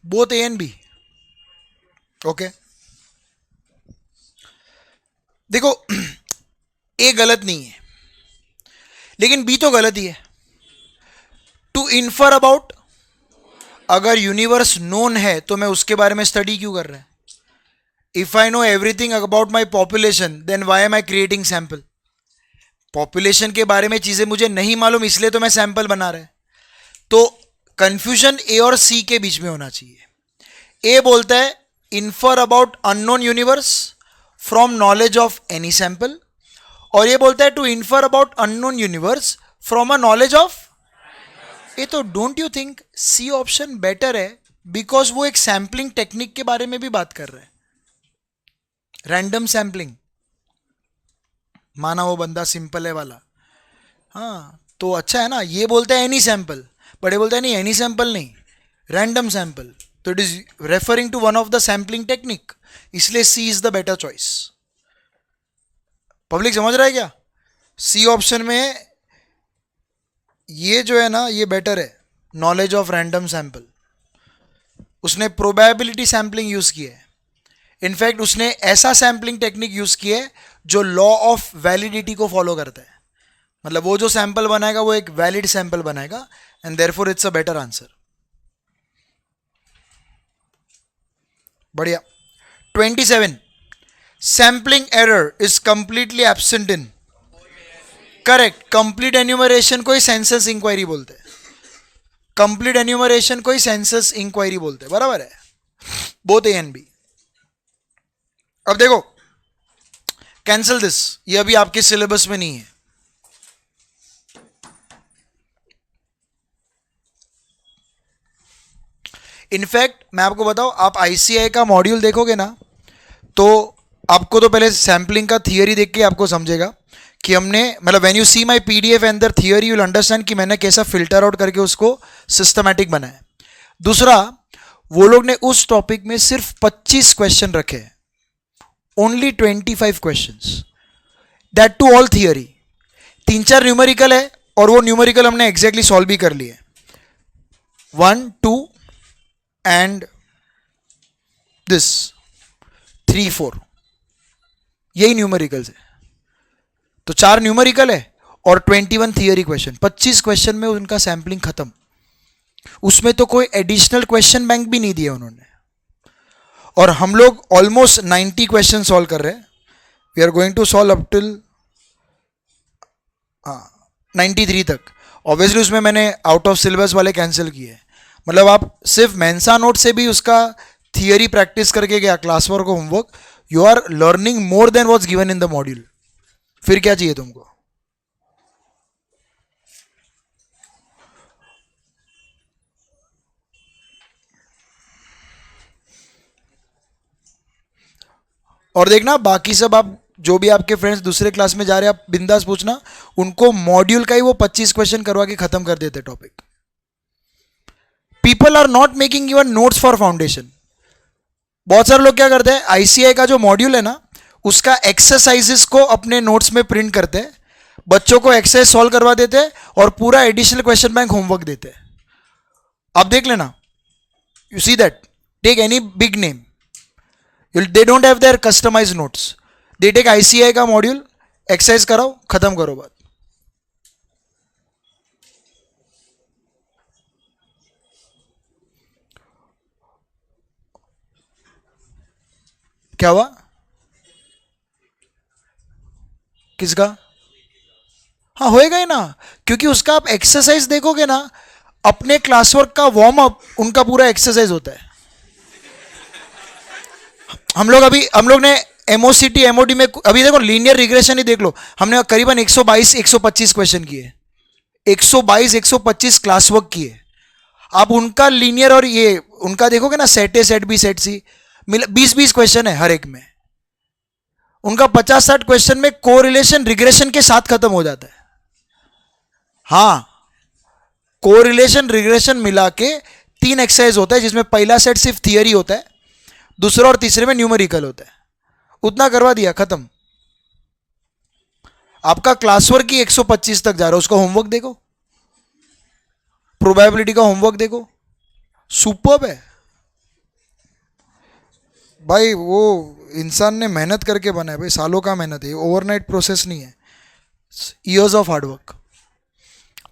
Both A and B, okay. देखो ए गलत नहीं है, लेकिन बी तो गलत ही है। टू इन्फर अबाउट, अगर यूनिवर्स नोन है तो मैं उसके बारे में स्टडी क्यों कर रहा है? If I know everything about my population then why am I creating sample? Population के बारे में चीजें मुझे नहीं मालूम, इसलिए तो मैं सैंपल बना रहा है। तो कंफ्यूजन ए और सी के बीच में होना चाहिए। ए बोलता है infer about unknown universe from knowledge of any sample, और ये बोलता है to infer about unknown universe from a knowledge of A. तो don't you think C option better है, बिकॉज वो एक सैम्पलिंग टेक्निक के बारे में भी बात कर रहे हैं, रैंडम सैम्पलिंग। माना वो बंदा सिंपल है वाला, हाँ तो अच्छा है ना। ये बोलता है एनी सैंपल, बट ये बोलता है नहीं एनी सैंपल नहीं, रैंडम सैंपल। तो it is referring to one of the sampling technique, इसलिए C is the better choice. Public समझ रहा है क्या? सी ऑप्शन में ये जो है ना ये बेटर है, नॉलेज ऑफ रैंडम सैंपल। उसने प्रोबेबिलिटी सैम्पलिंग यूज की है, इनफैक्ट उसने ऐसा सैम्पलिंग टेक्निक यूज की है जो लॉ ऑफ वैलिडिटी को फॉलो करता है, मतलब वो जो सैंपल बनाएगा वो एक वैलिड सैंपल बनाएगा, and therefore it's a better answer. बढ़िया. 27. Sampling error is completely absent in. Correct. Complete enumeration को ही सेंसस इंक्वायरी बोलते हैं. कंप्लीट एन्यूमरेशन को ही सेंसस इंक्वायरी बोलते हैं. बराबर है. Both A and B. अब देखो, कैंसिल दिस, ये अभी आपके सिलेबस में नहीं है. इनफैक्ट मैं आपको बताऊं, आप आईसीआई का मॉड्यूल देखोगे ना, तो आपको तो पहले सैम्पलिंग का थियरी देख के आपको समझेगा कि हमने, मतलब when you see my PDF and their theory you will understand कि मैंने कैसा फिल्टर आउट करके उसको सिस्टमैटिक बनाया. दूसरा, वो लोग ने उस टॉपिक में सिर्फ 25 क्वेश्चन रखे, only 25 questions, that too all theory. 3-4 numerical है, और वो न्यूमेरिकल हमने एग्जैक्टली सॉल्व भी कर लिए. 1, 2 एंड दिस 3, 4, यही न्यूमेरिकल्स है. तो 4 न्यूमेरिकल है और 21 थियरी क्वेश्चन. 25 क्वेश्चन में उनका सैम्पलिंग खत्म. उसमें तो कोई एडिशनल क्वेश्चन बैंक भी नहीं दिया उन्होंने. और हम लोग ऑलमोस्ट 90 क्वेश्चन सॉल्व कर रहे हैं. We are going to solve up till 93 तक. ऑब्वियसली उसमें मैंने आउट ऑफ सिलेबस वाले कैंसिल किए. मतलब आप सिर्फ मेंसा नोट से भी उसका थियरी प्रैक्टिस करके गया, क्लास वर्क और homework, you are learning more than what's given in the module. फिर क्या चाहिए तुमको? और देखना, बाकी सब आप जो भी आपके फ्रेंड्स दूसरे क्लास में जा रहे हैं, आप बिंदास पूछना, उनको मॉड्यूल का ही वो 25 क्वेश्चन करवा के खत्म कर देते topic. People are not making your notes for foundation. बहुत सारे लोग क्या करते हैं, आईसीआई का जो मॉड्यूल है ना, उसका एक्सरसाइजेस को अपने नोट्स में प्रिंट करते हैं, बच्चों को एक्सरसाइज सॉल्व करवा देते हैं और पूरा एडिशनल क्वेश्चन बैंक होमवर्क देते हैं. आप देख लेना, you see that. Take any big name, they don't have their customised notes. They take ICI का मॉड्यूल, एक्सरसाइज कराओ, खत्म करो बात. क्या हुआ? किसका? हाँ, होएगा ही ना, क्योंकि उसका आप एक्सरसाइज देखोगे ना, अपने क्लास वर्क का वार्म अप उनका पूरा एक्सरसाइज होता है. हम लोग ने एमओसीटी एमओडी में अभी देखो, लीनियर रिग्रेशन ही देख लो, हमने करीबन 122 125 क्वेश्चन किए, 122 125 क्लास वर्क किए. आप उनका लीनियर और ये उनका देखोगे ना, set A set B set C, 20-20 question है हर एक में. उनका 50-60 क्वेश्चन में कोरिलेशन रिग्रेशन के साथ खत्म हो जाता है. हाँ, कोरिलेशन रिग्रेशन मिला के 3 एक्सरसाइज होता है, जिसमें पहला सेट सिर्फ थियरी होता है, दूसरा और तीसरे में न्यूमेरिकल होता है. उतना करवा दिया, खत्म. आपका क्लास वर्क ही 125 तक जा रहा है. उसका होमवर्क देखो, प्रोबेबिलिटी का होमवर्क देखो, सुपर्ब है भाई. वो इंसान ने मेहनत करके बनाया भाई, सालों का मेहनत है, ओवरनाइट प्रोसेस नहीं है, ईयर्स ऑफ हार्डवर्क.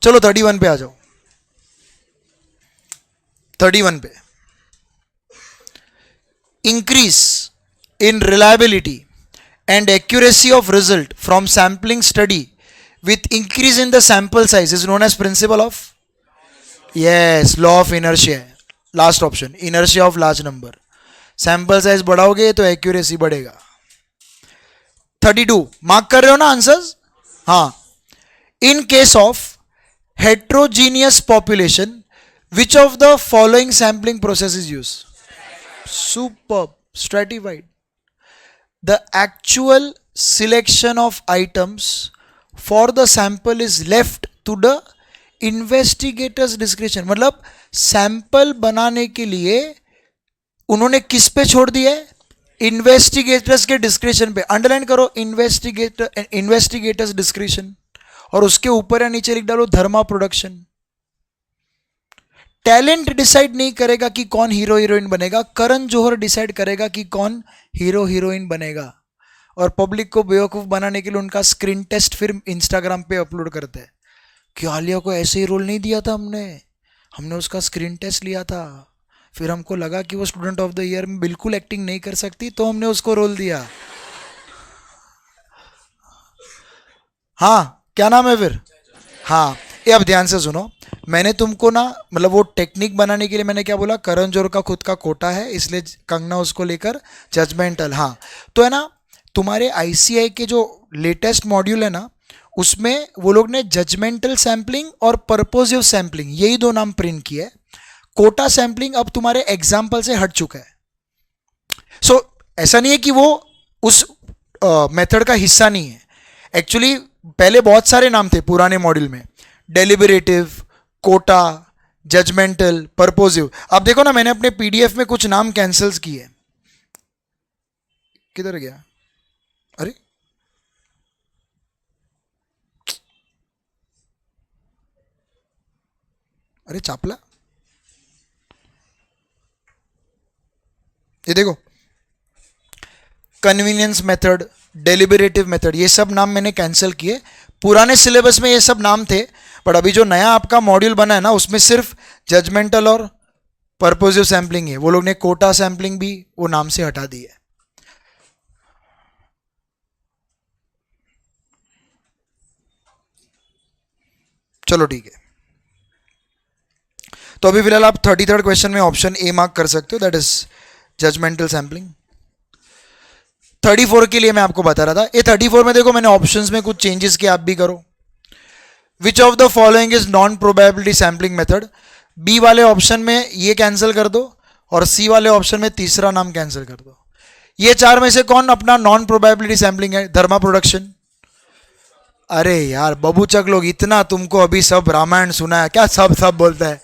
चलो 31 पे आ जाओ. 31 पे, increase in reliability and accuracy of result from sampling study with increase in the sample size is known as principle of, yes, law of inertia. Last option, inertia of large number. sample size बढ़ाओगे तो accuracy बढ़ेगा. 32 mark कर रहे हो ना answers? हाँ. in case of heterogeneous population which of the following sampling process is used? Superb. Stratified. The actual selection of items for the sample is left to the investigator's discretion. मतलब sample बनाने के लिए उन्होंने किस पे छोड़ दिया है? इन्वेस्टिगेटर्स के डिस्क्रिप्शन पे. अंडरलाइन करो, इन्वेस्टिगेटर्स डिस्क्रिप्शन, और उसके ऊपर या नीचे लिख डालो धर्मा प्रोडक्शन. टैलेंट डिसाइड नहीं करेगा कि कौन हीरो हीरोइन बनेगा, करण जौहर डिसाइड करेगा कि कौन हीरो हीरोइन बनेगा. और पब्लिक को बेवकूफ़ बनाने के लिए उनका स्क्रीन टेस्ट फिर इंस्टाग्राम पे अपलोड करते हैं कि आलिया को ऐसे ही रोल नहीं दिया था हमने हमने उसका स्क्रीन टेस्ट लिया था, फिर हमको लगा कि वो स्टूडेंट ऑफ द ईयर में बिल्कुल एक्टिंग नहीं कर सकती तो हमने उसको रोल दिया। हाँ, क्या नाम है फिर? हाँ, ये अब ध्यान से सुनो, मैंने तुमको ना मतलब वो टेक्निक बनाने के लिए मैंने क्या बोला, करण जोहर का खुद का कोटा है इसलिए कंगना उसको लेकर जजमेंटल। हाँ, तो है ना तुम्हारे आईसीआई के जो लेटेस्ट मॉड्यूल है ना उसमें वो लोग ने जजमेंटल सैम्पलिंग और पर्पोजिव सैम्पलिंग यही दो नाम प्रिंट किए हैं। कोटा सैम्पलिंग अब तुम्हारे एग्जाम्पल से हट चुका है। सो ऐसा नहीं है कि वो उस मेथड का हिस्सा नहीं है। एक्चुअली पहले बहुत सारे नाम थे पुराने मॉड्यूल में, डेलिबरेटिव, कोटा, जजमेंटल, पर्पोजिव। अब देखो ना मैंने अपने पीडीएफ में कुछ नाम कैंसिल्स किए। किधर गया? अरे अरे चापला, ये देखो, कन्वीनियंस मेथड, डेलिबरेटिव मेथड, ये सब नाम मैंने कैंसिल किए। पुराने सिलेबस में ये सब नाम थे, पर अभी जो नया आपका मॉड्यूल बना है ना उसमें सिर्फ जजमेंटल और पर्पोजिव सैम्पलिंग है। वो लोग ने कोटा सैम्पलिंग भी वो नाम से हटा दी है। चलो ठीक है, तो अभी फिलहाल आप 33rd क्वेश्चन में ऑप्शन ए मार्क कर सकते हो, दैट इज जजमेंटल सैम्पलिंग। 34 के लिए मैं आपको बता रहा था, ये 34 में देखो मैंने ऑप्शंस में कुछ चेंजेस किए, आप भी करो। Which of the following is non probability sampling method? B वाले ऑप्शन में ये कैंसिल कर दो और सी वाले ऑप्शन में तीसरा नाम कैंसिल कर दो। ये चार में से कौन अपना नॉन प्रोबेबिलिटी सैम्पलिंग है? धर्मा प्रोडक्शन। अरे यार बबूचक लोग, इतना तुमको अभी सब रामायण सुना है क्या? सब सब बोलता है।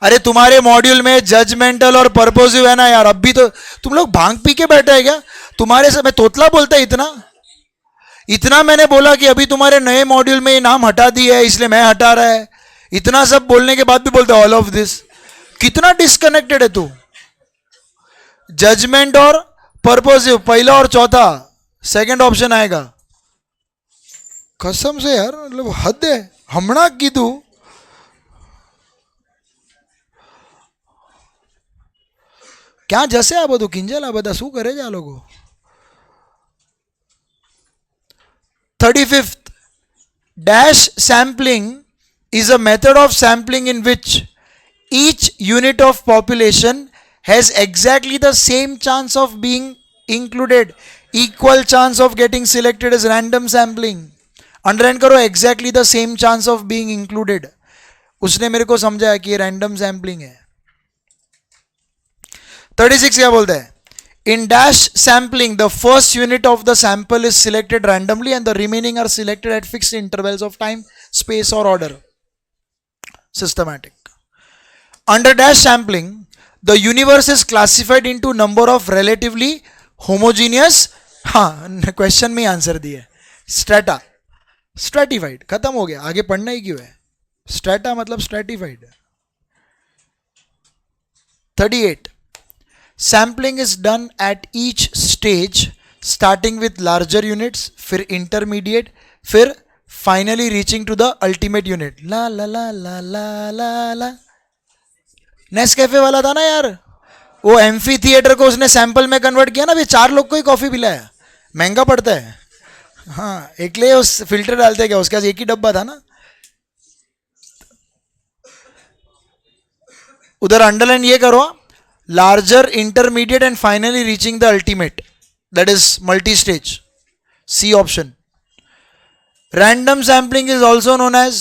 अरे तुम्हारे मॉड्यूल में जजमेंटल और पर्पोजिव है ना यार, अब भी तो तुम लोग भांग पी के बैठे है क्या? तुम्हारे से मैं तोतला बोलता है इतना इतना मैंने बोला कि अभी तुम्हारे नए मॉड्यूल में ये नाम हटा दिया है इसलिए मैं हटा रहा है, इतना सब बोलने के बाद भी बोलते ऑल ऑफ दिस। कितना डिस्कनेक्टेड है तू। जजमेंट और पर्पोजिव पहला और चौथा, सेकंड ऑप्शन आएगा। कसम से यार, मतलब हद है, हमणा की तू। ક્યાં જશે આ બધું કિંજલ? આ બધા શું કરે છે આ લોકો? 35th, dash sampling is a method of sampling in which each unit of population has exactly the same chance of being included, equal chance of getting selected as random sampling. Underline करो, exactly the same chance of being included. उसने मेरे को समझाया कि ये random sampling है। 36 क्या बोलता है? In dash sampling, the first unit of the sample is selected randomly and the remaining are selected at fixed intervals of time, space or order. Systematic. Under dash sampling, the universe is classified into number of relatively homogeneous, हाँ question में answer दिया, strata, stratified. खत्म हो गया, आगे पढ़ना ही क्यों है? स्ट्रेटा मतलब stratified. 38, sampling is done at each stage starting with larger units, फिर इंटरमीडिएट, फिर finally reaching to the ultimate unit. ला ला ला ला ला ला ला। नेस्कैफे वाला था ना यार, वो एम्फी थिएटर को उसने सैंपल में कन्वर्ट किया ना, भी 4 लोग को ही कॉफी पिलाया, महंगा पड़ता है। हाँ, एक लिए उस फिल्टर डालते क्या, उसके पास एक ही डब्बा था ना। उधर अंडरलाइन ये करो, larger, intermediate and finally reaching the ultimate, that is multi stage, C option. Random sampling is also known as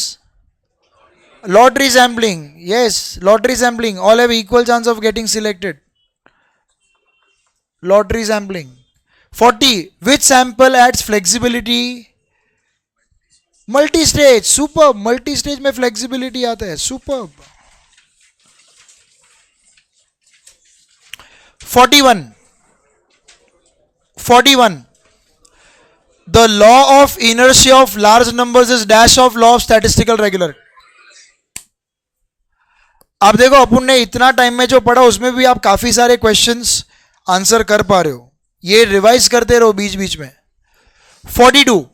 lottery sampling. Yes, lottery sampling, all have equal chance of getting selected. Lottery sampling. 40, which sample adds flexibility? Multi stage. Superb. Multi stage में flexibility आता है, superb. 41, the law of inertia of large numbers is dash of law of statistical regularity. आप देखो अपन ने इतना time में जो पढ़ा उसमें भी आप काफी सारे क्वेश्चंस आंसर कर पा रहे हो, ये रिवाइज करते रहो बीच बीच में। 42.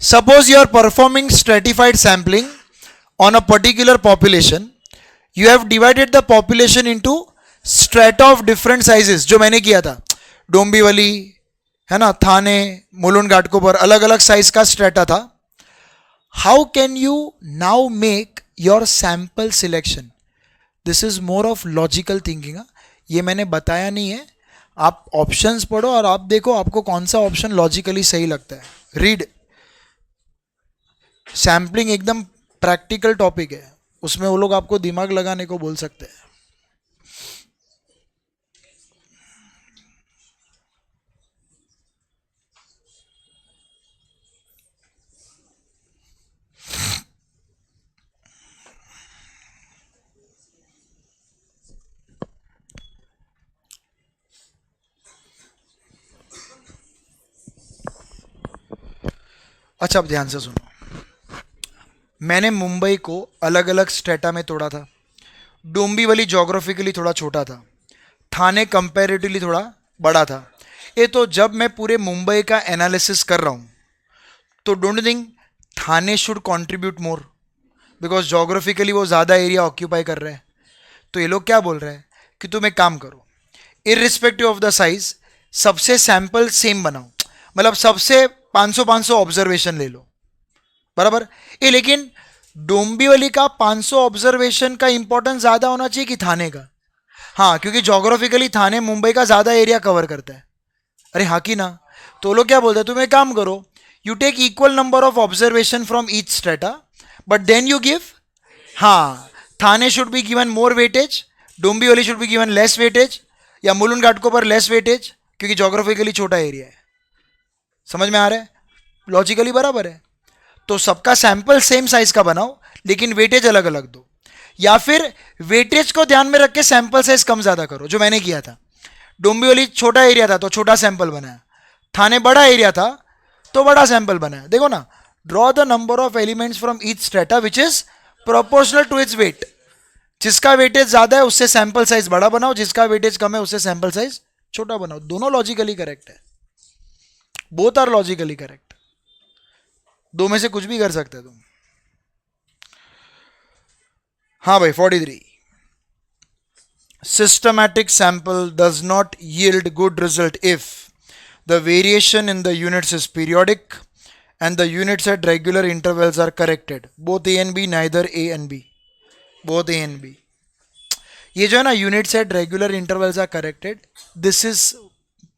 Suppose you are performing stratified sampling on a particular population. You have divided the population into strata of different sizes. जो मैंने किया था, डोंबिवली है ना, थाने, मुलुंड घाटकोपर, अलग अलग साइज का स्ट्रेटा था. How can you now make your sample selection? This is more of logical thinking. ये मैंने बताया नहीं है, आप ऑप्शंस पढ़ो और आप देखो आपको कौन सा ऑप्शन लॉजिकली सही लगता है. रीड. सैम्पलिंग एकदम प्रैक्टिकल टॉपिक है, उसमें वो लोग आपको दिमाग लगाने को बोल सकते हैं. अच्छा, अब ध्यान से सुनो. मैंने मुंबई को अलग अलग स्टेटा में तोड़ा था. डोंबिवली जोग्राफिकली थोड़ा छोटा था, थाने कंपैरेटिवली थोड़ा बड़ा था. ये तो जब मैं पूरे मुंबई का एनालिसिस कर रहा हूँ तो don't think Thane should contribute more, because geographically वो ज़्यादा एरिया ऑक्यूपाई कर रहे हैं. तो ये लोग क्या बोल रहे हैं कि तुम एक काम करो, इररिस्पेक्टिव ऑफ द साइज सबसे सैंपल सेम बनाओ, मतलब सबसे 500 ऑब्जर्वेशन ले लो, बराबर. ये लेकिन डोंबिवली का 500 ऑब्जर्वेशन का इंपॉर्टेंस ज़्यादा होना चाहिए कि थाने का? हाँ, क्योंकि जोग्राफिकली थाने मुंबई का ज़्यादा एरिया कवर करता है. अरे हाँ कि ना? तो लोग क्या बोलते हैं, तुम एक काम करो, you take equal number of observation from each strata, but then you give, हाँ, Thane should be given more weightage, Dombivli should be given less weightage, या मुलुंड घाटकोपर लेस वेटेज, क्योंकि जोग्राफिकली छोटा एरिया है. समझ में आ रहा है? लॉजिकली बराबर है. तो सबका सैंपल सेम साइज का बनाओ लेकिन वेटेज अलग अलग दो, या फिर वेटेज को ध्यान में रख के सैंपल साइज कम ज़्यादा करो, जो मैंने किया था. डोंबिवली छोटा एरिया था तो छोटा सैंपल बनाया, थाने बड़ा एरिया था तो बड़ा सैंपल बनाया. देखो ना, draw the number of elements from each strata which is proportional to its weight. जिसका वेटेज ज़्यादा है उससे सैंपल साइज बड़ा बनाओ, जिसका वेटेज कम है उससे सैंपल साइज छोटा बनाओ. दोनों लॉजिकली करेक्ट है, बोथ आर लॉजिकली करेक्ट. दो में से कुछ भी कर सकते तुम. हाँ भाई, 43. Systematic sample does not yield good result if the variation in the units is periodic and the units at regular intervals are corrected. Both A and B, neither A and B. Both A and B. ये जो है ना, units at regular intervals are corrected. This is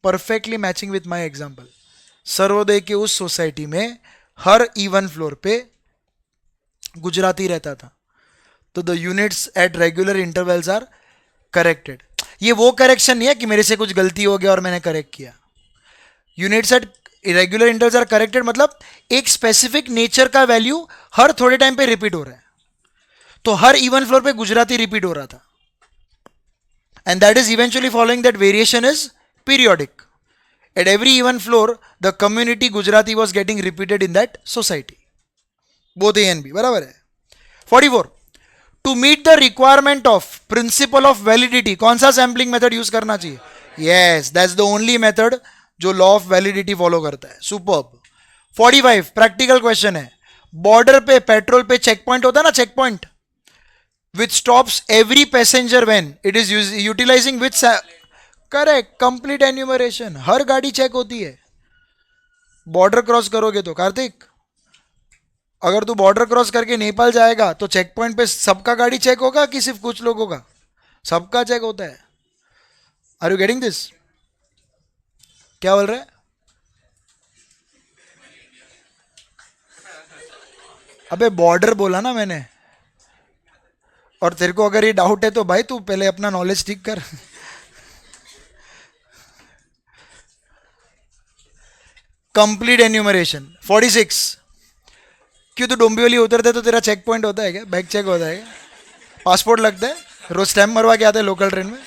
perfectly matching with my example. Sarvodaya के उस society में her even floor पे गुजराती रहता था, तो the units at regular intervals are corrected. ये वो करेक्शन नहीं है कि मेरे से कुछ गलती हो गया और मैंने करेक्ट किया. Units at regular intervals are corrected मतलब एक स्पेसिफिक नेचर का वैल्यू हर थोड़े टाइम पे रिपीट हो रहा है. तो हर इवन फ्लोर पे गुजराती रिपीट हो रहा था, and that is eventually following that variation is periodic. At every even floor, the community Gujarati was getting repeated in that society. Both A and B. बराबर है. 44. To meet the requirement of principle of validity, कौन सा sampling method use करना चाहिए? Yes, that's the only method जो law of validity follow करता है. Superb. 45. Practical question है. Border पे पेट्रोल पे चेक पॉइंट होता है ना, check point, which stops every passenger when it is utilizing which correct, complete enumeration. हर गाड़ी चेक होती है. बॉर्डर क्रॉस करोगे तो कार्तिक, अगर तू बॉर्डर क्रॉस करके नेपाल जाएगा तो चेक पॉइंट पे सबका गाड़ी चेक होगा कि सिर्फ कुछ लोगों का? सबका चेक होता है. Are you getting this? क्या बोल रहे हैं? अबे बॉर्डर बोला ना मैंने. और तेरे को अगर ये डाउट है तो भाई तू पहले अपना नॉलेज ठीक कर. Complete enumeration. 46. क्यों तू डोंबिवली उतरते तो तेरा चेक पॉइंट होता है क्या? बैग चेक होता है क्या? पासपोर्ट लगता है? रोज स्टैम्प मरवा के आते हैं लोकल ट्रेन में.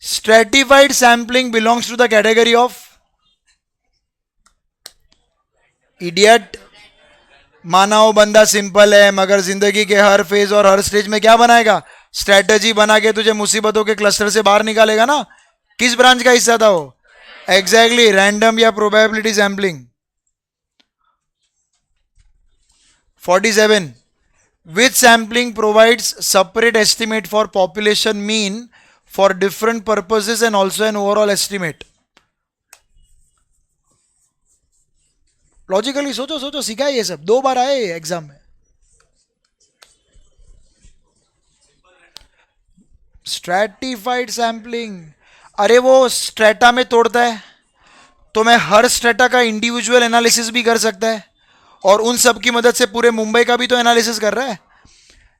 Stratified sampling belongs to the category of idiot. माना वो बंदा सिंपल है मगर जिंदगी के हर फेज और हर स्टेज में क्या बनाएगा? स्ट्रेटजी बना के तुझे मुसीबतों के क्लस्टर से बाहर निकालेगा ना. किस ब्रांच का हिस्सा था वो? एग्जैक्टली, रैंडम या probability sampling. 47. Which sampling provides separate estimate for population mean for different purposes and also an overall estimate? Logically सोचो सोचो, सीखा है ये सब, 2 बार आए एग्जाम में. Stratified sampling. अरे वो स्ट्रेटा में तोड़ता है, तो मैं हर स्ट्रेटा का इंडिविजुअल एनालिसिस भी कर सकता है, और उन सब की मदद से पूरे मुंबई का भी तो एनालिसिस कर रहा है.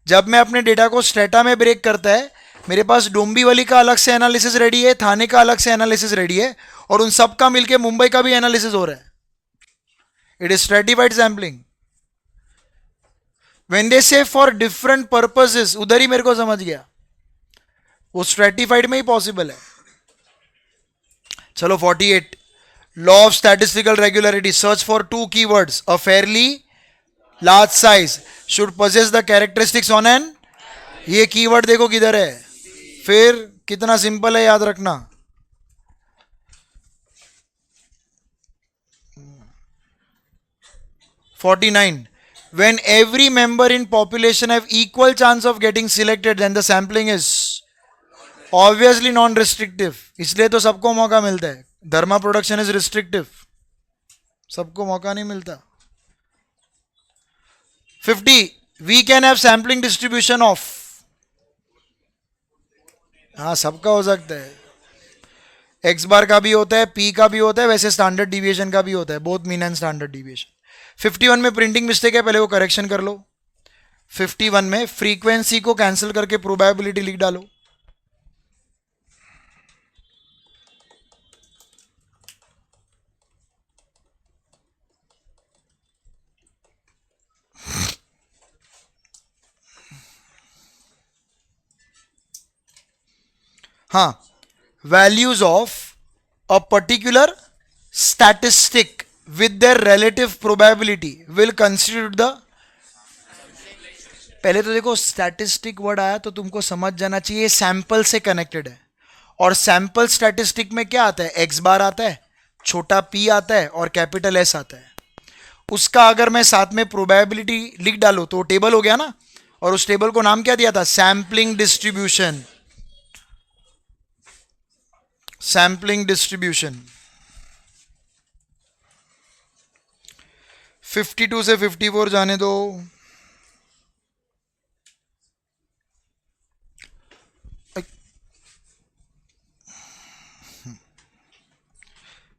जब मैं अपने डेटा को स्ट्रेटा में ब्रेक करता है, मेरे पास डोंबिवली का अलग से एनालिसिस रेडी है, थाने का अलग से एनालिसिस रेडी है, और उन सब का मिलके मुंबई का भी एनालिसिस हो रहा है. It is stratified sampling. When they से फॉर डिफरेंट पर्पसेस, उधर ही मेरे को समझ गया, वो स्ट्रेटिफाइड में ही पॉसिबल है. चलो 48. Law of statistical regularity. Search for 2 keywords. A fairly large size should possess the characteristics on an. ये कीवर्ड देखो किधर है, फिर कितना सिंपल है याद रखना. "49. When every member in population have equal chance of getting selected, then the sampling is obviously non-restrictive." इसलिए तो सबको मौका मिलता है. धर्मा प्रोडक्शन इज रिस्ट्रिक्टिव, सबको मौका नहीं मिलता. 50. We can have sampling distribution of. हाँ, सबका हो सकता है. एक्स बार का भी होता है, पी का भी होता है, वैसे स्टैंडर्ड डिविएशन का भी होता है, both mean and standard deviation. 51 में प्रिंटिंग मिस्टेक है, पहले वो करेक्शन कर लो. 51 में फ्रीक्वेंसी को कैंसिल करके प्रोबेबिलिटी लिख डालो. हाँ, values of a particular statistic with their relative probability will constitute the. पहले तो देखो, स्टैटिस्टिक वर्ड आया तो तुमको समझ जाना चाहिए सैंपल से कनेक्टेड है. और सैंपल स्टैटिस्टिक में क्या आता है, एक्स बार आता है, छोटा पी आता है, और कैपिटल एस आता है. उसका अगर मैं साथ में प्रोबेबिलिटी लिख डालू तो टेबल हो गया ना. और उस टेबल को नाम क्या दिया था, सैम्पलिंग डिस्ट्रीब्यूशन. Sampling distribution. 52 से 54 जाने दो.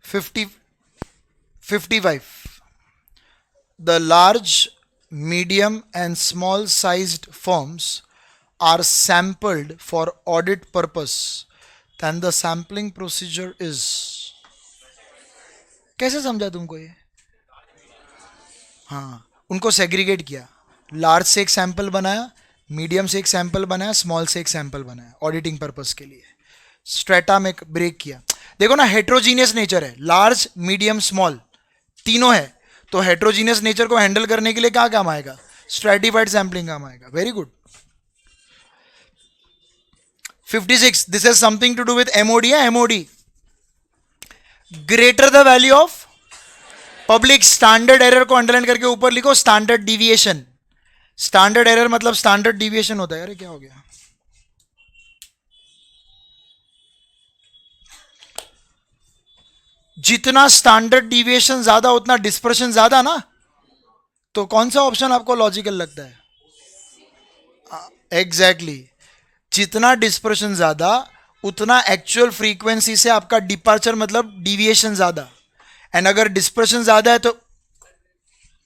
Fifty 55. The large, medium and small sized firms are sampled for audit purpose. Then the sampling procedure is. कैसे समझा तुमको ये? हाँ, उनको सेग्रीगेट किया. लार्ज से एक सैंपल बनाया, मीडियम से एक सैंपल बनाया, स्मॉल से एक सैंपल बनाया, ऑडिटिंग पर्पस के लिए. स्ट्रेटा में ब्रेक किया. देखो ना, हेट्रोजीनियस नेचर है, लार्ज मीडियम स्मॉल तीनों है, तो हेट्रोजीनियस नेचर को हैंडल करने के लिए क्या काम आएगा, स्ट्रेटिफाइड सैम्पलिंग काम आएगा. Very good. 56. This has something to do with MOD. है MOD, greater the value of public. Standard error को अंडरलाइन करके ऊपर लिखो स्टैंडर्ड डिविएशन. स्टैंडर्ड एरर मतलब स्टैंडर्ड डिविएशन होता है. अरे क्या हो गया, जितना स्टैंडर्ड डिविएशन ज्यादा उतना डिस्पर्शन ज्यादा ना. तो कौन सा ऑप्शन आपको लॉजिकल लगता है? एग्जैक्टली, जितना डिस्पर्शन ज्यादा उतना एक्चुअल फ्रीक्वेंसी से आपका डिपार्चर मतलब डिविएशन ज्यादा. एंड अगर डिस्पर्शन ज्यादा है तो,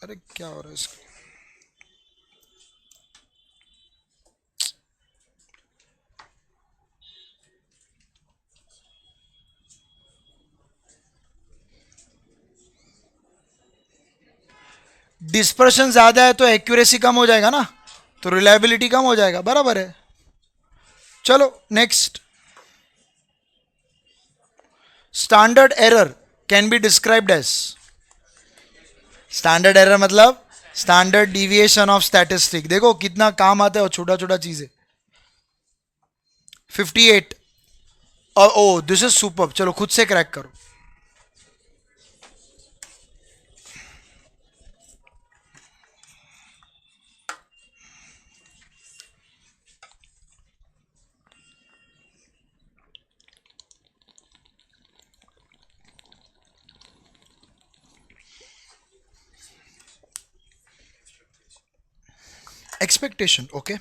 अरे क्या हो रहा है इसका, डिस्पर्शन ज्यादा है तो एक्यूरेसी कम हो जाएगा ना, तो रिलायबिलिटी कम हो जाएगा. बराबर है. चलो next. Standard error can be described as. Standard error मतलब स्टैंडर्ड डिविएशन ऑफ स्टैटिस्टिक. देखो कितना काम आता है और छोटा छोटा चीजें. 58. ओ दिस इज सुपर. चलो खुद से क्रैक करो. Expectation, okay.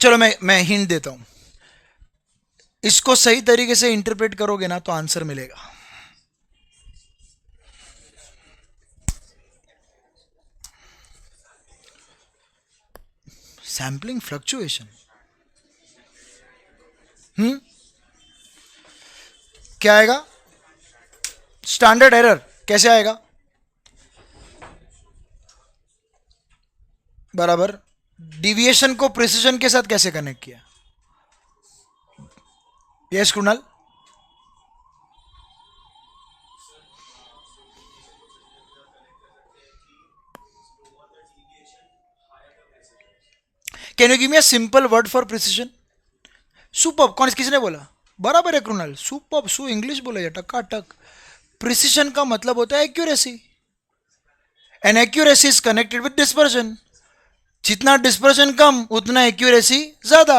चलो मैं हिंट देता हूं, इसको सही तरीके से इंटरप्रेट करोगे ना तो आंसर मिलेगा। सैम्पलिंग फ्लक्चुएशन, क्या आएगा? स्टैंडर्ड एरर कैसे आएगा? बराबर। डिविएशन को प्रिसिजन के साथ कैसे कनेक्ट किया? Yes Kunal. Can you give me a simple word for precision? Super. कौन, किसने बोला? बराबर है कृणाल, सुपर। सु इंग्लिश बोला या टक्का टक। प्रिसिजन का मतलब होता है accuracy, and accuracy is connected with dispersion. जितना डिस्पर्शन कम उतना एक्यूरेसी ज्यादा।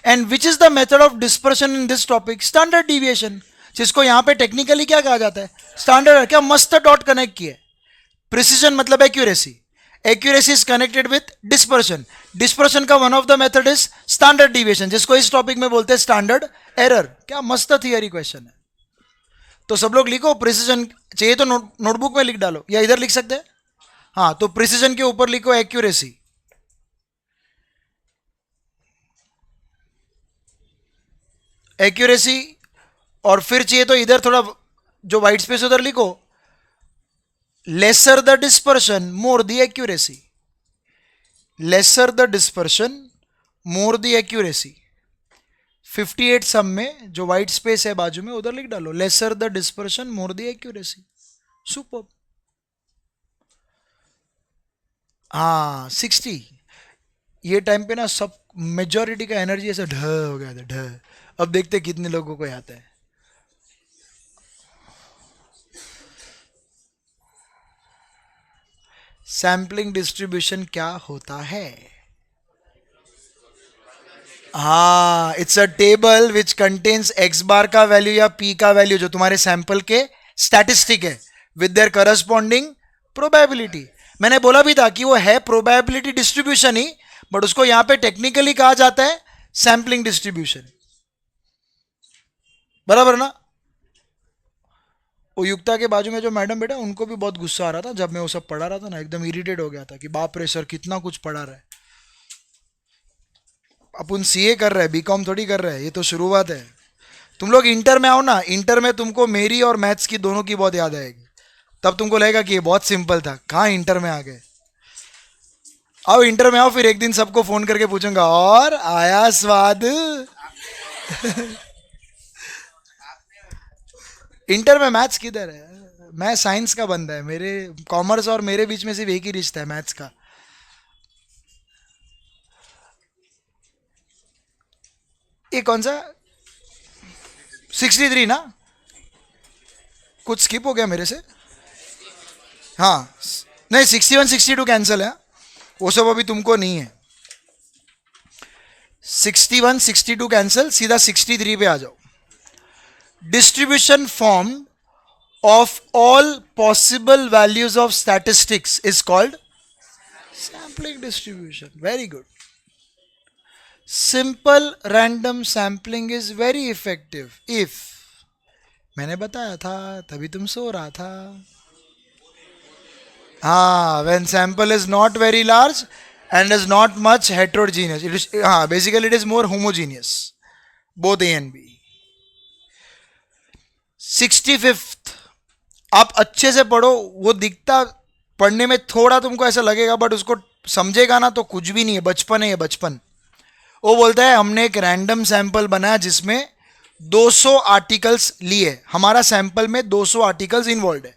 And which is the method of dispersion in this topic? Standard deviation, जिसको यहां पे टेक्निकली क्या कहा जाता है? स्टैंडर्ड। क्या मस्त डॉट कनेक्ट किए। प्रिसिजन मतलब accuracy, accuracy is connected with dispersion, dispersion का one of the method is standard deviation, जिसको इस टॉपिक में बोलते हैं स्टैंडर्ड एरर। क्या मस्त थियरी क्वेश्चन है। तो सब लोग लिखो, प्रिसिजन चाहिए तो नोटबुक में लिख डालो या इधर लिख सकते हैं। हाँ, तो प्रिसिजन के ऊपर लिखो एक्यूरेसी, एक्यूरेसी। और फिर चाहिए तो इधर थोड़ा जो व्हाइट स्पेस उधर लिखो, lesser the dispersion more the accuracy, lesser the dispersion more the accuracy. 58 सम में जो व्हाइट स्पेस है बाजू में उधर लिख डालो, lesser the dispersion more the accuracy. Super. हाँ 60। ये टाइम पे ना सब मेजोरिटी का एनर्जी ऐसा ढ हो गया था, ढ। अब देखते कितने लोगों को आता है। सैम्पलिंग डिस्ट्रीब्यूशन क्या होता है? हाँ, it's a table which contains X bar का वैल्यू या पी का वैल्यू, जो तुम्हारे सैंपल के स्टैटिस्टिक है, विद देयर करस्पॉन्डिंग प्रोबेबिलिटी। मैंने बोला भी था कि वो है प्रोबेबिलिटी डिस्ट्रीब्यूशन ही, बट उसको यहां पे टेक्निकली कहा जाता है सैंपलिंग डिस्ट्रीब्यूशन। बराबर ना? वो युक्ता के बाजू में जो मैडम बेटा, उनको भी बहुत गुस्सा आ रहा था जब मैं वो सब पढ़ा रहा था ना, एकदम इरिटेट हो गया था कि बाप रे सर कितना कुछ पढ़ा रहा है। अपन सीए कर रहे हैं, बीकॉम थोड़ी कर रहे हैं, ये तो शुरुआत है। तुम लोग इंटर में आओ ना, इंटर में तुमको मेरी और मैथ्स की दोनों की बहुत याद आएगी, तब तुमको लगेगा कि ये बहुत सिंपल था। कहाँ इंटर में आ गए। आओ इंटर में आओ, फिर एक दिन सबको फोन करके पूछूंगा और आया स्वाद। इंटर में मैथ्स किधर है? मैं साइंस का बंदा है, मेरे कॉमर्स और मेरे बीच में सिर्फ एक ही रिश्ता है, मैथ्स का। ये कौन सा 63 ना? कुछ स्किप हो गया मेरे से। हाँ, नहीं 61 62 कैंसिल है, वो सब अभी तुमको नहीं है। 61 62 कैंसिल, सीधा 63 पे आ जाओ। Distribution form of all possible values of statistics is called sampling distribution. Very good. Simple random sampling is very effective if, मैंने बताया था तभी तुम सो रहा था। हाँ, when sample is not very large and is not much heterogeneous, it is, हाँ basically it is more homogeneous, both A and B। 65th, आप अच्छे से पढ़ो, वो दिखता पढ़ने में थोड़ा तुमको ऐसा लगेगा, बट उसको समझेगा ना तो कुछ भी नहीं है, बचपन है ये, बचपन। वो बोलता है हमने एक रैंडम सैंपल बनाया जिसमें 200 आर्टिकल्स लिए, हमारा सैंपल में 200 आर्टिकल्स इन्वॉल्व है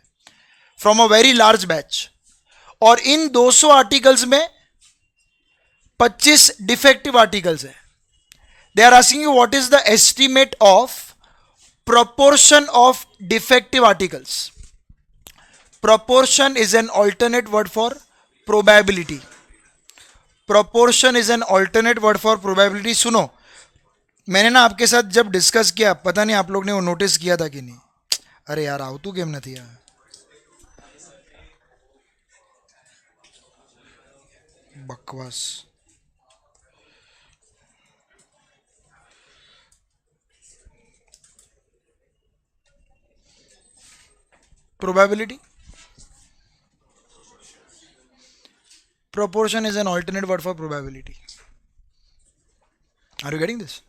from a very large batch, और इन 200 आर्टिकल्स में 25 डिफेक्टिव आर्टिकल्स है। They are asking you what is the estimate of proportion of defective articles. Proportion is an alternate word for probability. Proportion is an alternate word for probability. सुनो, मैंने ना आपके साथ जब डिस्कस किया, पता नहीं आप लोग ने वो नोटिस किया था कि नहीं। अरे यार आओ, तू केम નથી बकवास. Probability. Proportion is an alternate word for probability. Are you getting this?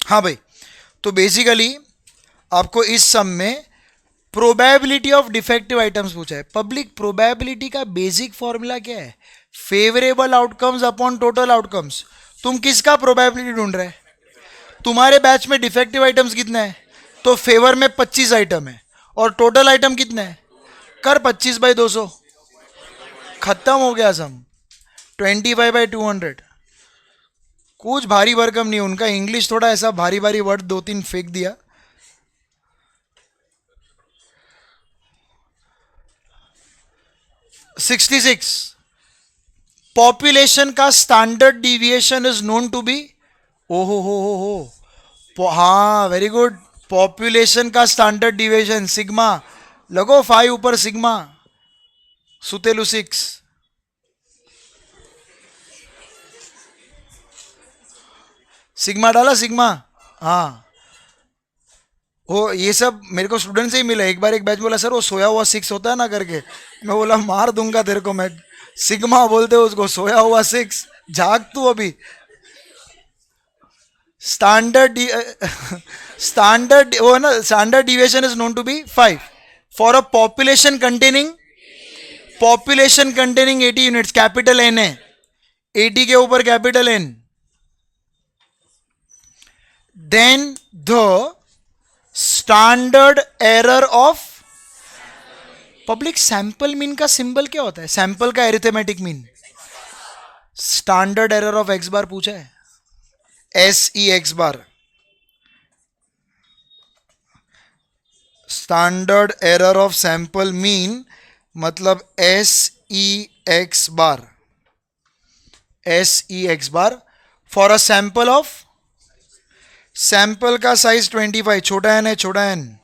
हाँ भाई, तो बेसिकली आपको इस सम में प्रोबेबिलिटी ऑफ डिफेक्टिव आइटम्स पूछा है. पब्लिक, प्रोबेबिलिटी का बेसिक फॉर्मूला क्या है? Favourable outcomes upon total outcomes. तुम किसका प्रोबेबिलिटी ढूंढ रहे? तुम्हारे बैच में डिफेक्टिव आइटम्स कितने हैं? तो फेवर में 25 आइटम है और टोटल आइटम कितने हैं? कर 25/200, खत्म हो गया सम. 25/200. कुछ भारी भरकम नहीं. उनका इंग्लिश थोड़ा ऐसा भारी भारी वर्ड 2-3 फेंक दिया. $66. पॉपुलेशन का standard deviation is known to be. ओहो हो. हाँ, वेरी गुड. पॉपुलेशन का स्टैंडर्ड डिविएशन सिग्मा. लगो 5 ऊपर सिग्मा. सुतेलु 6. सिग्मा डाला सिग्मा. हाँ, वो ये सब मेरे को स्टूडेंट से ही मिला. एक बार एक बैच बोला, सर वो सोया हुआ 6 होता है ना करके. मैं बोला मार दूंगा तेरे को मैं. सिग्मा बोलते हो उसको, सोया हुआ 6. जाग तू अभी. स्टैंडर्ड स्टैंडर्ड वो ना, standard deviation is known to be 5 for a population containing 80 units. Capital N है, 80 के ऊपर capital N. Then the standard error of public. Sample mean का सिंबल क्या होता है? सैंपल का arithmetic mean. Standard error of X bar पूछा है. SE(x bar). Standard error of sample mean मतलब SE(x bar). SE(x bar for a sample of. Sample का size 25, छोटा एन है, छोटा एन.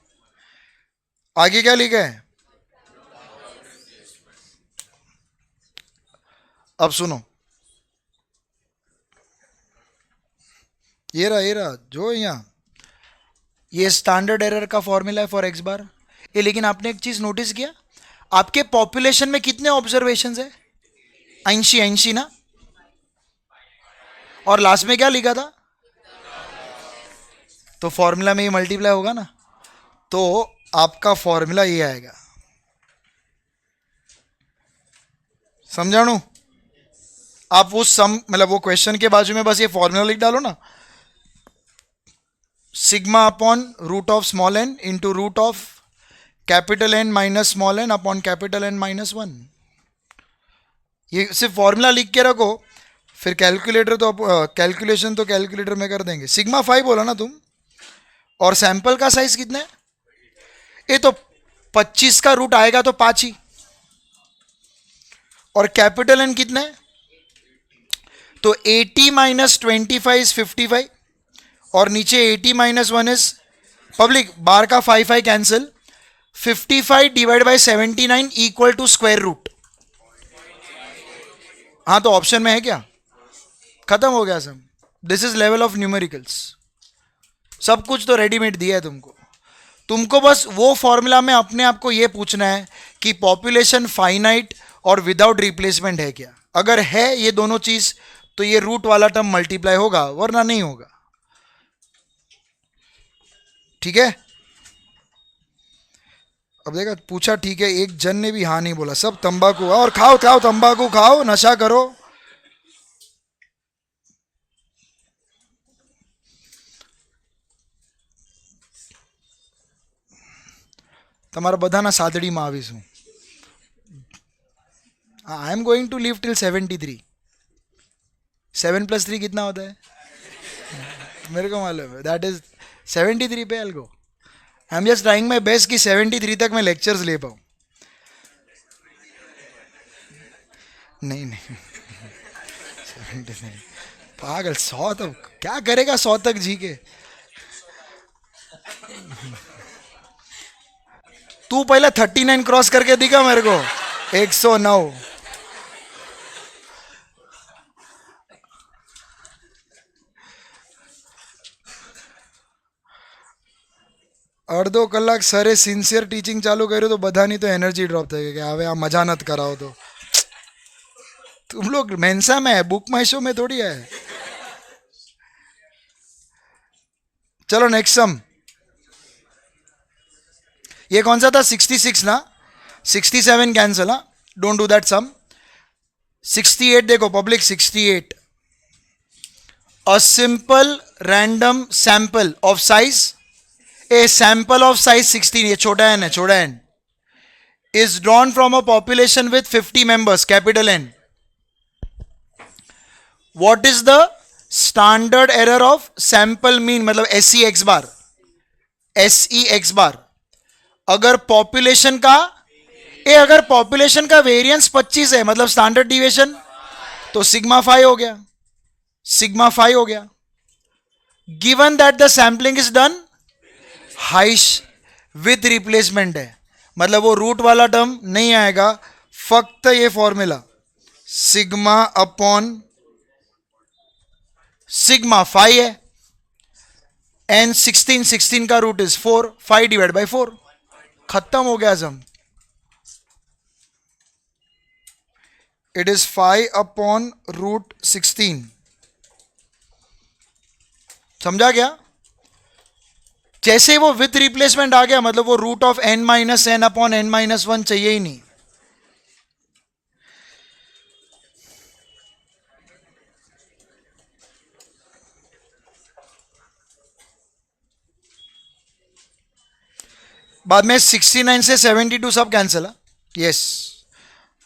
आगे क्या लिखा है? अब सुनो, ये रहा जो यहाँ ये स्टैंडर्ड एरर का फॉर्मूला है फॉर एक्स बार. ये लेकिन आपने एक चीज नोटिस किया, आपके पॉपुलेशन में कितने ऑब्जर्वेशंस है? 80 ना. और लास्ट में क्या लिखा था? तो फॉर्मूला में ये मल्टीप्लाई होगा ना, तो आपका फॉर्मूला ये आएगा. समझाणु? आप वो सम मतलब वो क्वेश्चन के बाजू में बस ये फॉर्मूला लिख डालो ना. Sigma upon root of small n into root of capital N minus small N upon capital N -1. ये सिर्फ फॉर्मूला लिख के रखो, फिर कैलकुलेटर तो कैलकुलेशन तो कैलकुलेटर में कर देंगे. सिग्मा 5 बोला ना तुम, और सैंपल का साइज कितना है? ये तो 25 का रूट आएगा तो 5 ही. और कैपिटल एन कितना है? तो 80 - 25 इज 55. और नीचे 80 - 1 इज पब्लिक. बार का 5 cancel. 55 divide by 79 equal to square root. हाँ, तो ऑप्शन में है क्या? खत्म हो गया सब. This is level of numericals. सब कुछ तो रेडीमेड दिया है तुमको. तुमको बस वो फॉर्मूला में अपने आप को ये पूछना है कि पॉपुलेशन फाइनाइट और विदाउट रिप्लेसमेंट है क्या. अगर है ये दोनों चीज तो ये रूट वाला टर्म मल्टीप्लाई होगा, वरना नहीं होगा. ठीक है. अब देखा, पूछा ठीक है, एक जन ने भी हाँ नहीं बोला. सब तंबाकू. और खाओ खाओ तंबाकू खाओ, नशा करो. તમારા બધાના સાદડીમાં આવીશું. I am going to live till 73. 7 + 3 कितना होता है? मेरे को मालूम है. दैट इज 73 पे I go. I am just trying my best कि 73 तक मैं लेक्चर्स ले पाऊँ. नहीं नहीं 70 नहीं. पागल. 100 तक क्या करेगा? 100 तक जी के तू पहले 39 क्रॉस करके दिखा मेरे को. 109. અડધો કલાક સરે સિન્સિયર ટીચિંગ ચાલુ કર્યું તો બધાની તો એનર્જી ડ્રોપ થઈ ગઈ કે હવે આ મજા નત કરાવો તો. तुम लोग मेंसा में है, बुक माई शो में थोड़ी है. चलो नेक्स्ट सम. ये कौन सा था? 66 ना. 67 कैंसिल. हाँ, डोंट डू दैट सम. 68 देखो public. 68. A simple random sample of size, a sample of size 16, ये छोटा एन है, छोटा n, is drawn from a population with 50 members, capital N. What is the standard error of sample mean, मतलब SE x बार, SE x बार. अगर population का अगर population का variance 25 है, मतलब स्टैंडर्ड डिविएशन, तो सिग्मा 5 हो गया. सिग्मा 5 हो गया. Given that the sampling is done हाइश with replacement है, मतलब वो रूट वाला टर्म नहीं आएगा, फक्त ये फॉर्मूला सिग्मा अपॉन सिग्मा 5 है. एंड 16 का रूट इज 4, 5 डिवाइड बाई 4. खत्म हो गया sum. It is 5 upon root 16. समझा क्या? जैसे वो विथ रिप्लेसमेंट आ गया, मतलब वो root of n minus n upon n minus 1 चाहिए ही नहीं. बाद में 69 से 72 सब कैंसिल है. Yes,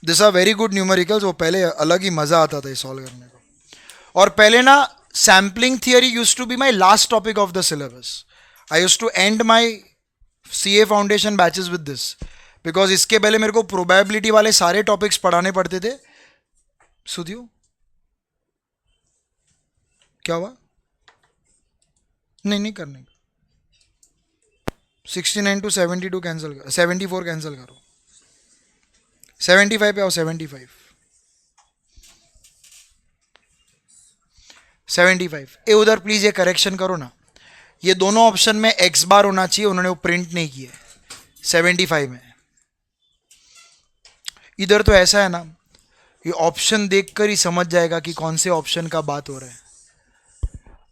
this are very good numericals. वो पहले अलग ही मजा आता था ये सॉल्व करने को. और पहले ना sampling theory used to be my last topic of the syllabus. I used to end my CA foundation batches with this, because इसके पहले मेरे को प्रोबेबिलिटी वाले सारे टॉपिक्स पढ़ाने पड़ते थे. सुधियो क्या हुआ? नहीं करने का. 69 to 72 कैंसिल करो, 74 कैंसिल करो, 75 पे आओ. 75 ए उधर प्लीज ये करेक्शन करो ना. ये दोनों ऑप्शन में एक्स बार होना चाहिए, उन्होंने वो प्रिंट नहीं किया. 75 में इधर तो ऐसा है ना, ये ऑप्शन देखकर ही समझ जाएगा कि कौन से ऑप्शन का बात हो रहा है.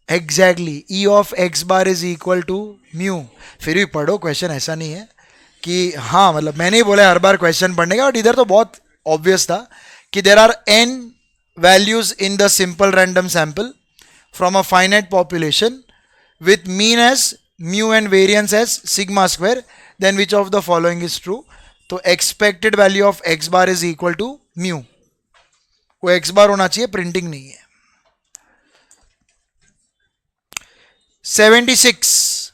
Exactly E of X bar is equal to mu. फिर भी पढ़ो, क्वेश्चन ऐसा नहीं है कि हाँ, मतलब मैंने ही बोला हर बार क्वेश्चन पढ़ने का, बट इधर तो बहुत ऑब्वियस था कि there are n values in the simple random sample from a finite population with mean as mu and variance as sigma square, then which of the following is true? तो expected value of x bar is equal to mu. वो x bar होना चाहिए, printing नहीं है. 76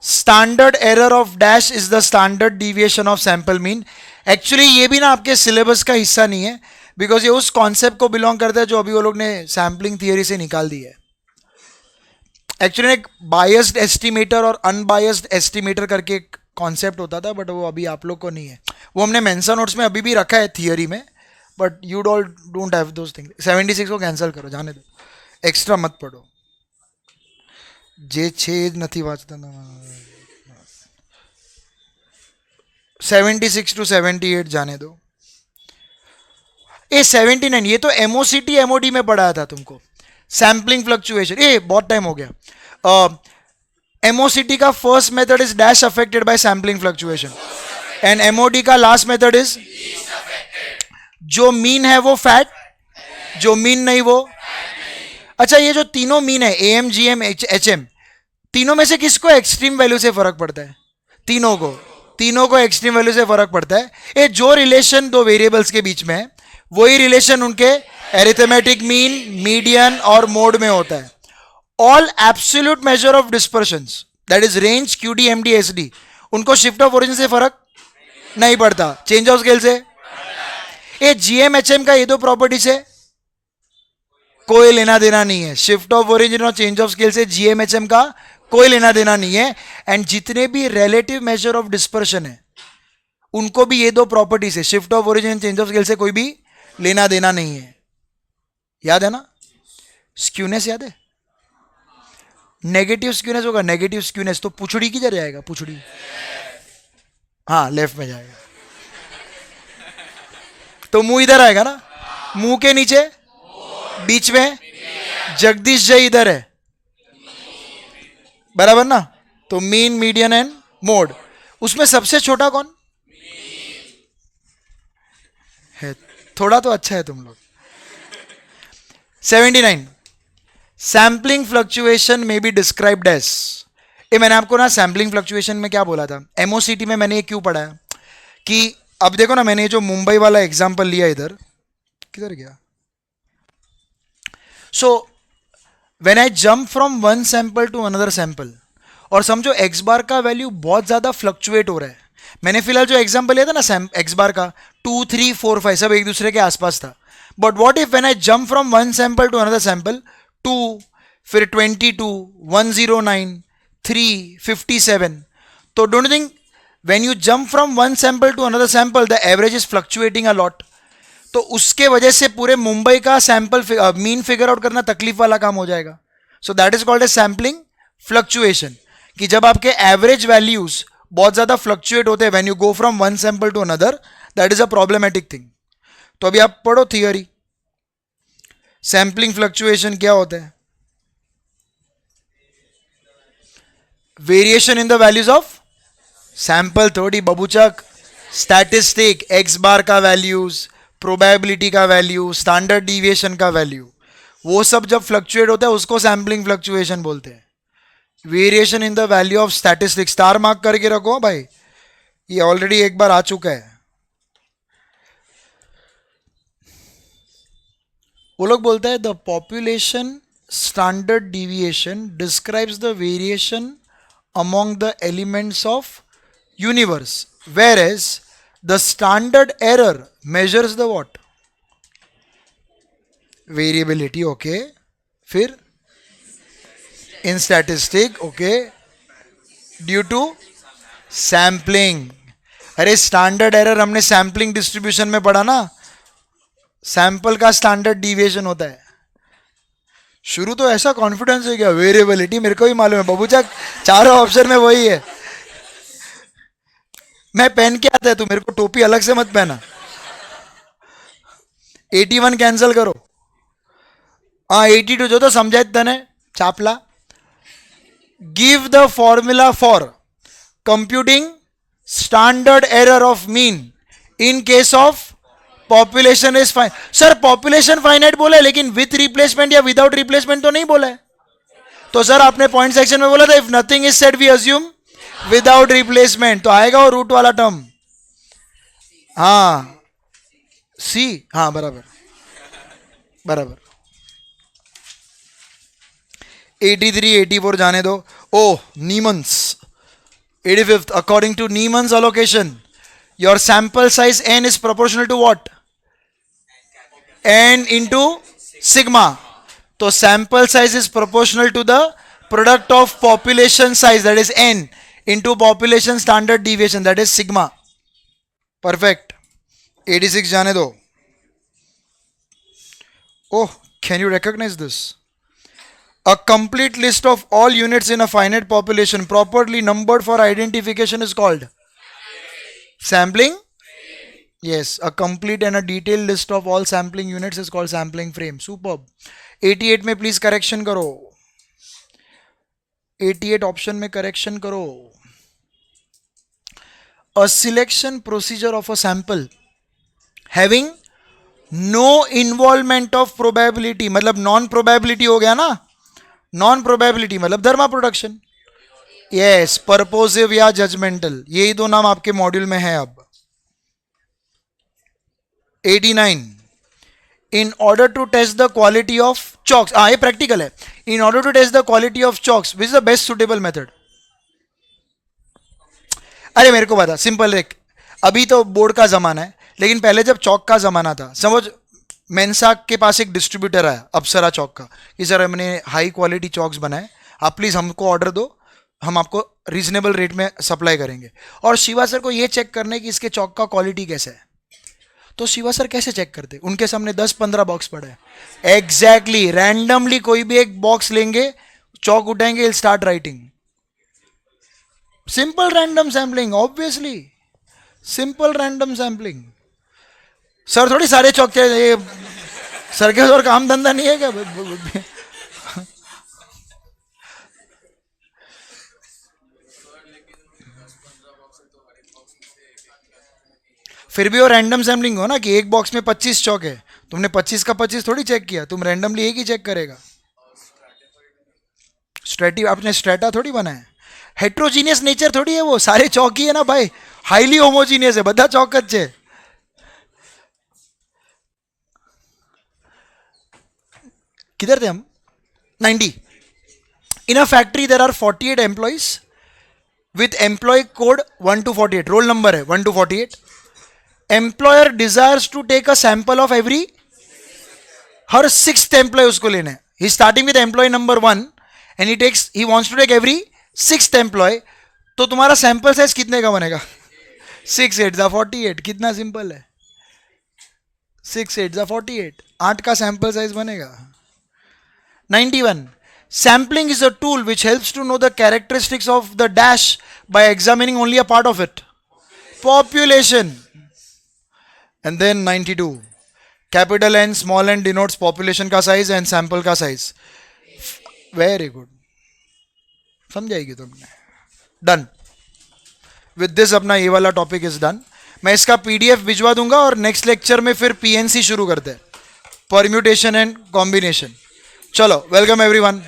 standard error of dash is the standard deviation of sample mean. Actually ये भी ना आपके सिलेबस का हिस्सा नहीं है, बिकॉज ये उस कॉन्सेप्ट को बिलोंग करता है जो अभी वो लोग ने सैम्पलिंग थियरी से निकाल दी है. एक्चुअली एक बायस्ड एस्टिमेटर और अनबायस्ड एस्टिमेटर करके एक कॉन्सेप्ट होता था, बट वो अभी आप लोग को नहीं है. वो हमने मेंसा नोट्स में अभी भी रखा है थियरी में, but you don't have those things. 76 को कैंसिल करो, जाने दो, एक्स्ट्रा मत पढ़ो. जे छेद नहीं वाचता ना. 76 to 78 जाने दो. ए 79 ये तो एमओसीटी एमओडी में पढ़ाया था तुमको. सैम्पलिंग फ्लक्चुएशन, ये बहुत टाइम हो गया. एमओसीटी का first method is dash affected by sampling fluctuation, and MoD का लास्ट मेथड इज जो मीन है वो फैट, जो मीन नहीं वो. अच्छा, ये जो तीनों मीन है एएम जीएम एचएम, तीनों में से किसको एक्सट्रीम वैल्यू से फर्क पड़ता है? तीनों को एक्सट्रीम वैल्यू से फर्क पड़ता है. ये जो रिलेशन दो वेरिएबल्स के बीच में है, वही रिलेशन उनके एरिथमेटिक मीन, मीडियन और मोड में होता है. All absolute measure of dispersions, that is range, QD, MD, SD, उनको शिफ्ट ऑफ ओरिजिन से फर्क नहीं पड़ता, चेंज ऑफ स्केल से. ये जीएमएचएम का ये दो प्रॉपर्टी से कोई लेना देना नहीं है. शिफ्ट ऑफ ओरिजिन और चेंज ऑफ स्केल से जीएमएचएम का कोई लेना देना नहीं है। एंड जितने भी रिलेटिव मेजर ऑफ डिस्पर्शन है उनको भी ये दो प्रॉपर्टीज है, shift of origin, change of scale, से कोई भी लेना देना नहीं है। याद है ना? स्क्यूनेस याद है? नेगेटिव स्क्यूनेस होगा, नेगेटिव स्क्यूनेस तो पुछड़ी किधर जाएगा? पुछड़ी, हाँ लेफ्ट में जाएगा। तो मुंह इधर आएगा ना, मुंह के नीचे बीच में जगदीश जय इधर है, बराबर ना? तो मीन, मीडियन एंड मोड। उसमें सबसे छोटा कौन है? थोड़ा तो अच्छा है तुम लोग। 79, सैम्पलिंग फ्लक्चुएशन में बी डिस्क्राइब्ड एज। ये मैंने आपको ना सैम्पलिंग फ्लक्चुएशन में क्या बोला था, एमओसीटी में मैंने ये क्यों पढ़ा है कि अब देखो ना, मैंने जो मुंबई वाला एग्जांपल लिया, इधर किधर गया? So when I jump from one sample to another sample, और समझो एक्स बार का वैल्यू बहुत ज्यादा फ्लक्चुएट हो रहा है। मैंने फिलहाल जो एग्जांपल लिया था ना एक्स बार का, 2, 3, 4, 5 सब एक दूसरे के आसपास था। But what if when I jump from one sample to another sample, 2, फिर 22, 109, 3, 57, तो don't think when you jump from one sample to another sample the average is fluctuating a lot? तो उसके वजह से पूरे मुंबई का सैंपल मीन फिगर आउट करना तकलीफ वाला काम हो जाएगा। सो that is called a sampling fluctuation, कि जब आपके एवरेज वैल्यूज बहुत ज्यादा फ्लक्चुएट होते हैं when you go from one sample to another, that is a problematic thing. तो अभी आप पढ़ो थियोरी, सैम्पलिंग फ्लक्चुएशन क्या होता है? Variation in the values of sample, थोड़ी बबूचक, स्टैटिस्टिक, एक्स बार का वैल्यूज, प्रोबेबिलिटी का वैल्यू, स्टैंडर्ड डिविएशन का वैल्यू, वो सब जब फ्लक्चुएट होता है उसको सैम्पलिंग फ्लक्चुएशन बोलते हैं। Variation in the value of statistic, star mark करके रखो भाई, ये ऑलरेडी एक बार आ चुका है। वो लोग बोलते हैं the population standard deviation describes the variation among the elements of universe, whereas the standard error measures the what? Variability, okay, फिर in statistic, okay, due to sampling। अरे स्टैंडर्ड एरर हमने सैम्पलिंग डिस्ट्रीब्यूशन में पढ़ा ना, sample का standard deviation होता है। शुरू तो ऐसा कॉन्फिडेंस हो गया, वेरिएबिलिटी मेरे को भी मालूम है बबूचक, चारों ऑप्शन में वही है। मैं पहन के आता है, तू मेरे को टोपी अलग से मत पहना। 81 कैंसिल करो, हाँ 82 जो तो समझाए तने चापला। Give the formula for computing standard error of mean in case of population is fine. Sir population finite बोला है, लेकिन विथ रिप्लेसमेंट या विदाउट रिप्लेसमेंट तो नहीं बोला है। तो सर आपने पॉइंट सेक्शन में बोला था if nothing is said we assume without replacement, तो आएगा वो रूट वाला टर्म, हाँ सी, हाँ बराबर बराबर। 83, 84 जाने दो। ओ Neyman's 85th, according to Neyman's allocation your sample size n is proportional to what? N into sigma. So sample size is proportional to the product of population size, that is n, into population standard deviation, that is sigma. Perfect. 86 जाने दो। Oh, can you recognize this? A complete list of all units in a finite population properly numbered for identification is called sampling? Yes, a complete and a detailed list of all sampling units is called sampling frame. Superb. 88 में please correction करो, 88 option में correction करो। A selection procedure of a sample having no involvement of probability, मतलब non probability हो गया ना, non probability मतलब धर्मा production. Yes, पर्पोसिव या जजमेंटल, यही दो नाम आपके मॉड्यूल में है अब। 89, in order to test the quality of chalks, हाँ ये प्रैक्टिकल है। In order to test the quality of chalks which is the best suitable method? अरे मेरे को बता, सिंपल एक, अभी तो बोर्ड का जमाना है, लेकिन पहले जब चौक का जमाना था, समझ मेंसा के पास एक डिस्ट्रीब्यूटर आया अप्सरा चौक का कि सर हमने हाई क्वालिटी चॉक्स बनाए, आप प्लीज हमको ऑर्डर दो, हम आपको रीजनेबल रेट में सप्लाई करेंगे। और शिवा सर को ये चेक करना है कि इसके चौक का क्वालिटी कैसा है। तो शिवा सर कैसे चेक करते? उनके सामने 10-15 बॉक्स पड़े हैं, एग्जैक्टली रैंडमली कोई भी एक बॉक्स लेंगे, चौक उठाएंगे, will start writing. Simple random sampling, obviously simple random sampling. Sir थोड़ी सारे चौक ये सर के और काम धंधा नहीं है क्या? फिर भी वो रैंडम सैम्पलिंग हो ना, कि एक बॉक्स में 25 चौक है, तुमने 25 का 25 थोड़ी चेक किया, तुम रैंडमली एक ही चेक करेगा। स्ट्रेटी आपने स्ट्रेटा थोड़ी बनाया, हेट्रोजीनियस नेचर थोड़ी है वो, सारे चौक ही है ना भाई, हाईली होमोजीनियस है, બધા चौक જ છે। किधर थे हम? 90। In a factory there are 48 employees with employee code 1 to 48, roll number है 1 to 48। Employer desires to take a sample of every, हर 6th एम्प्लॉय उसको लेना है। He starting with employee number 1 and he wants to take every 6th employee. तो तुम्हारा sample size कितने का बनेगा? 6 8 48। कितना सिंपल है, 6 8 48, 8 का सैंपल साइज बनेगा। 91। Sampling is a tool which helps to know the characteristics of the dash by examining only a part of it. Population. And then 92. Capital N, small n denotes population का size and sample का size. Very good. समझाएगी तुमने? Done. With this अपना ये वाला topic is done. मैं इसका PDF भिजवा दूंगा और नेक्स्ट लेक्चर में फिर पीएनसी शुरू करते हैं, परम्यूटेशन एंड कॉम्बिनेशन। चलो, वेलकम एवरीवन।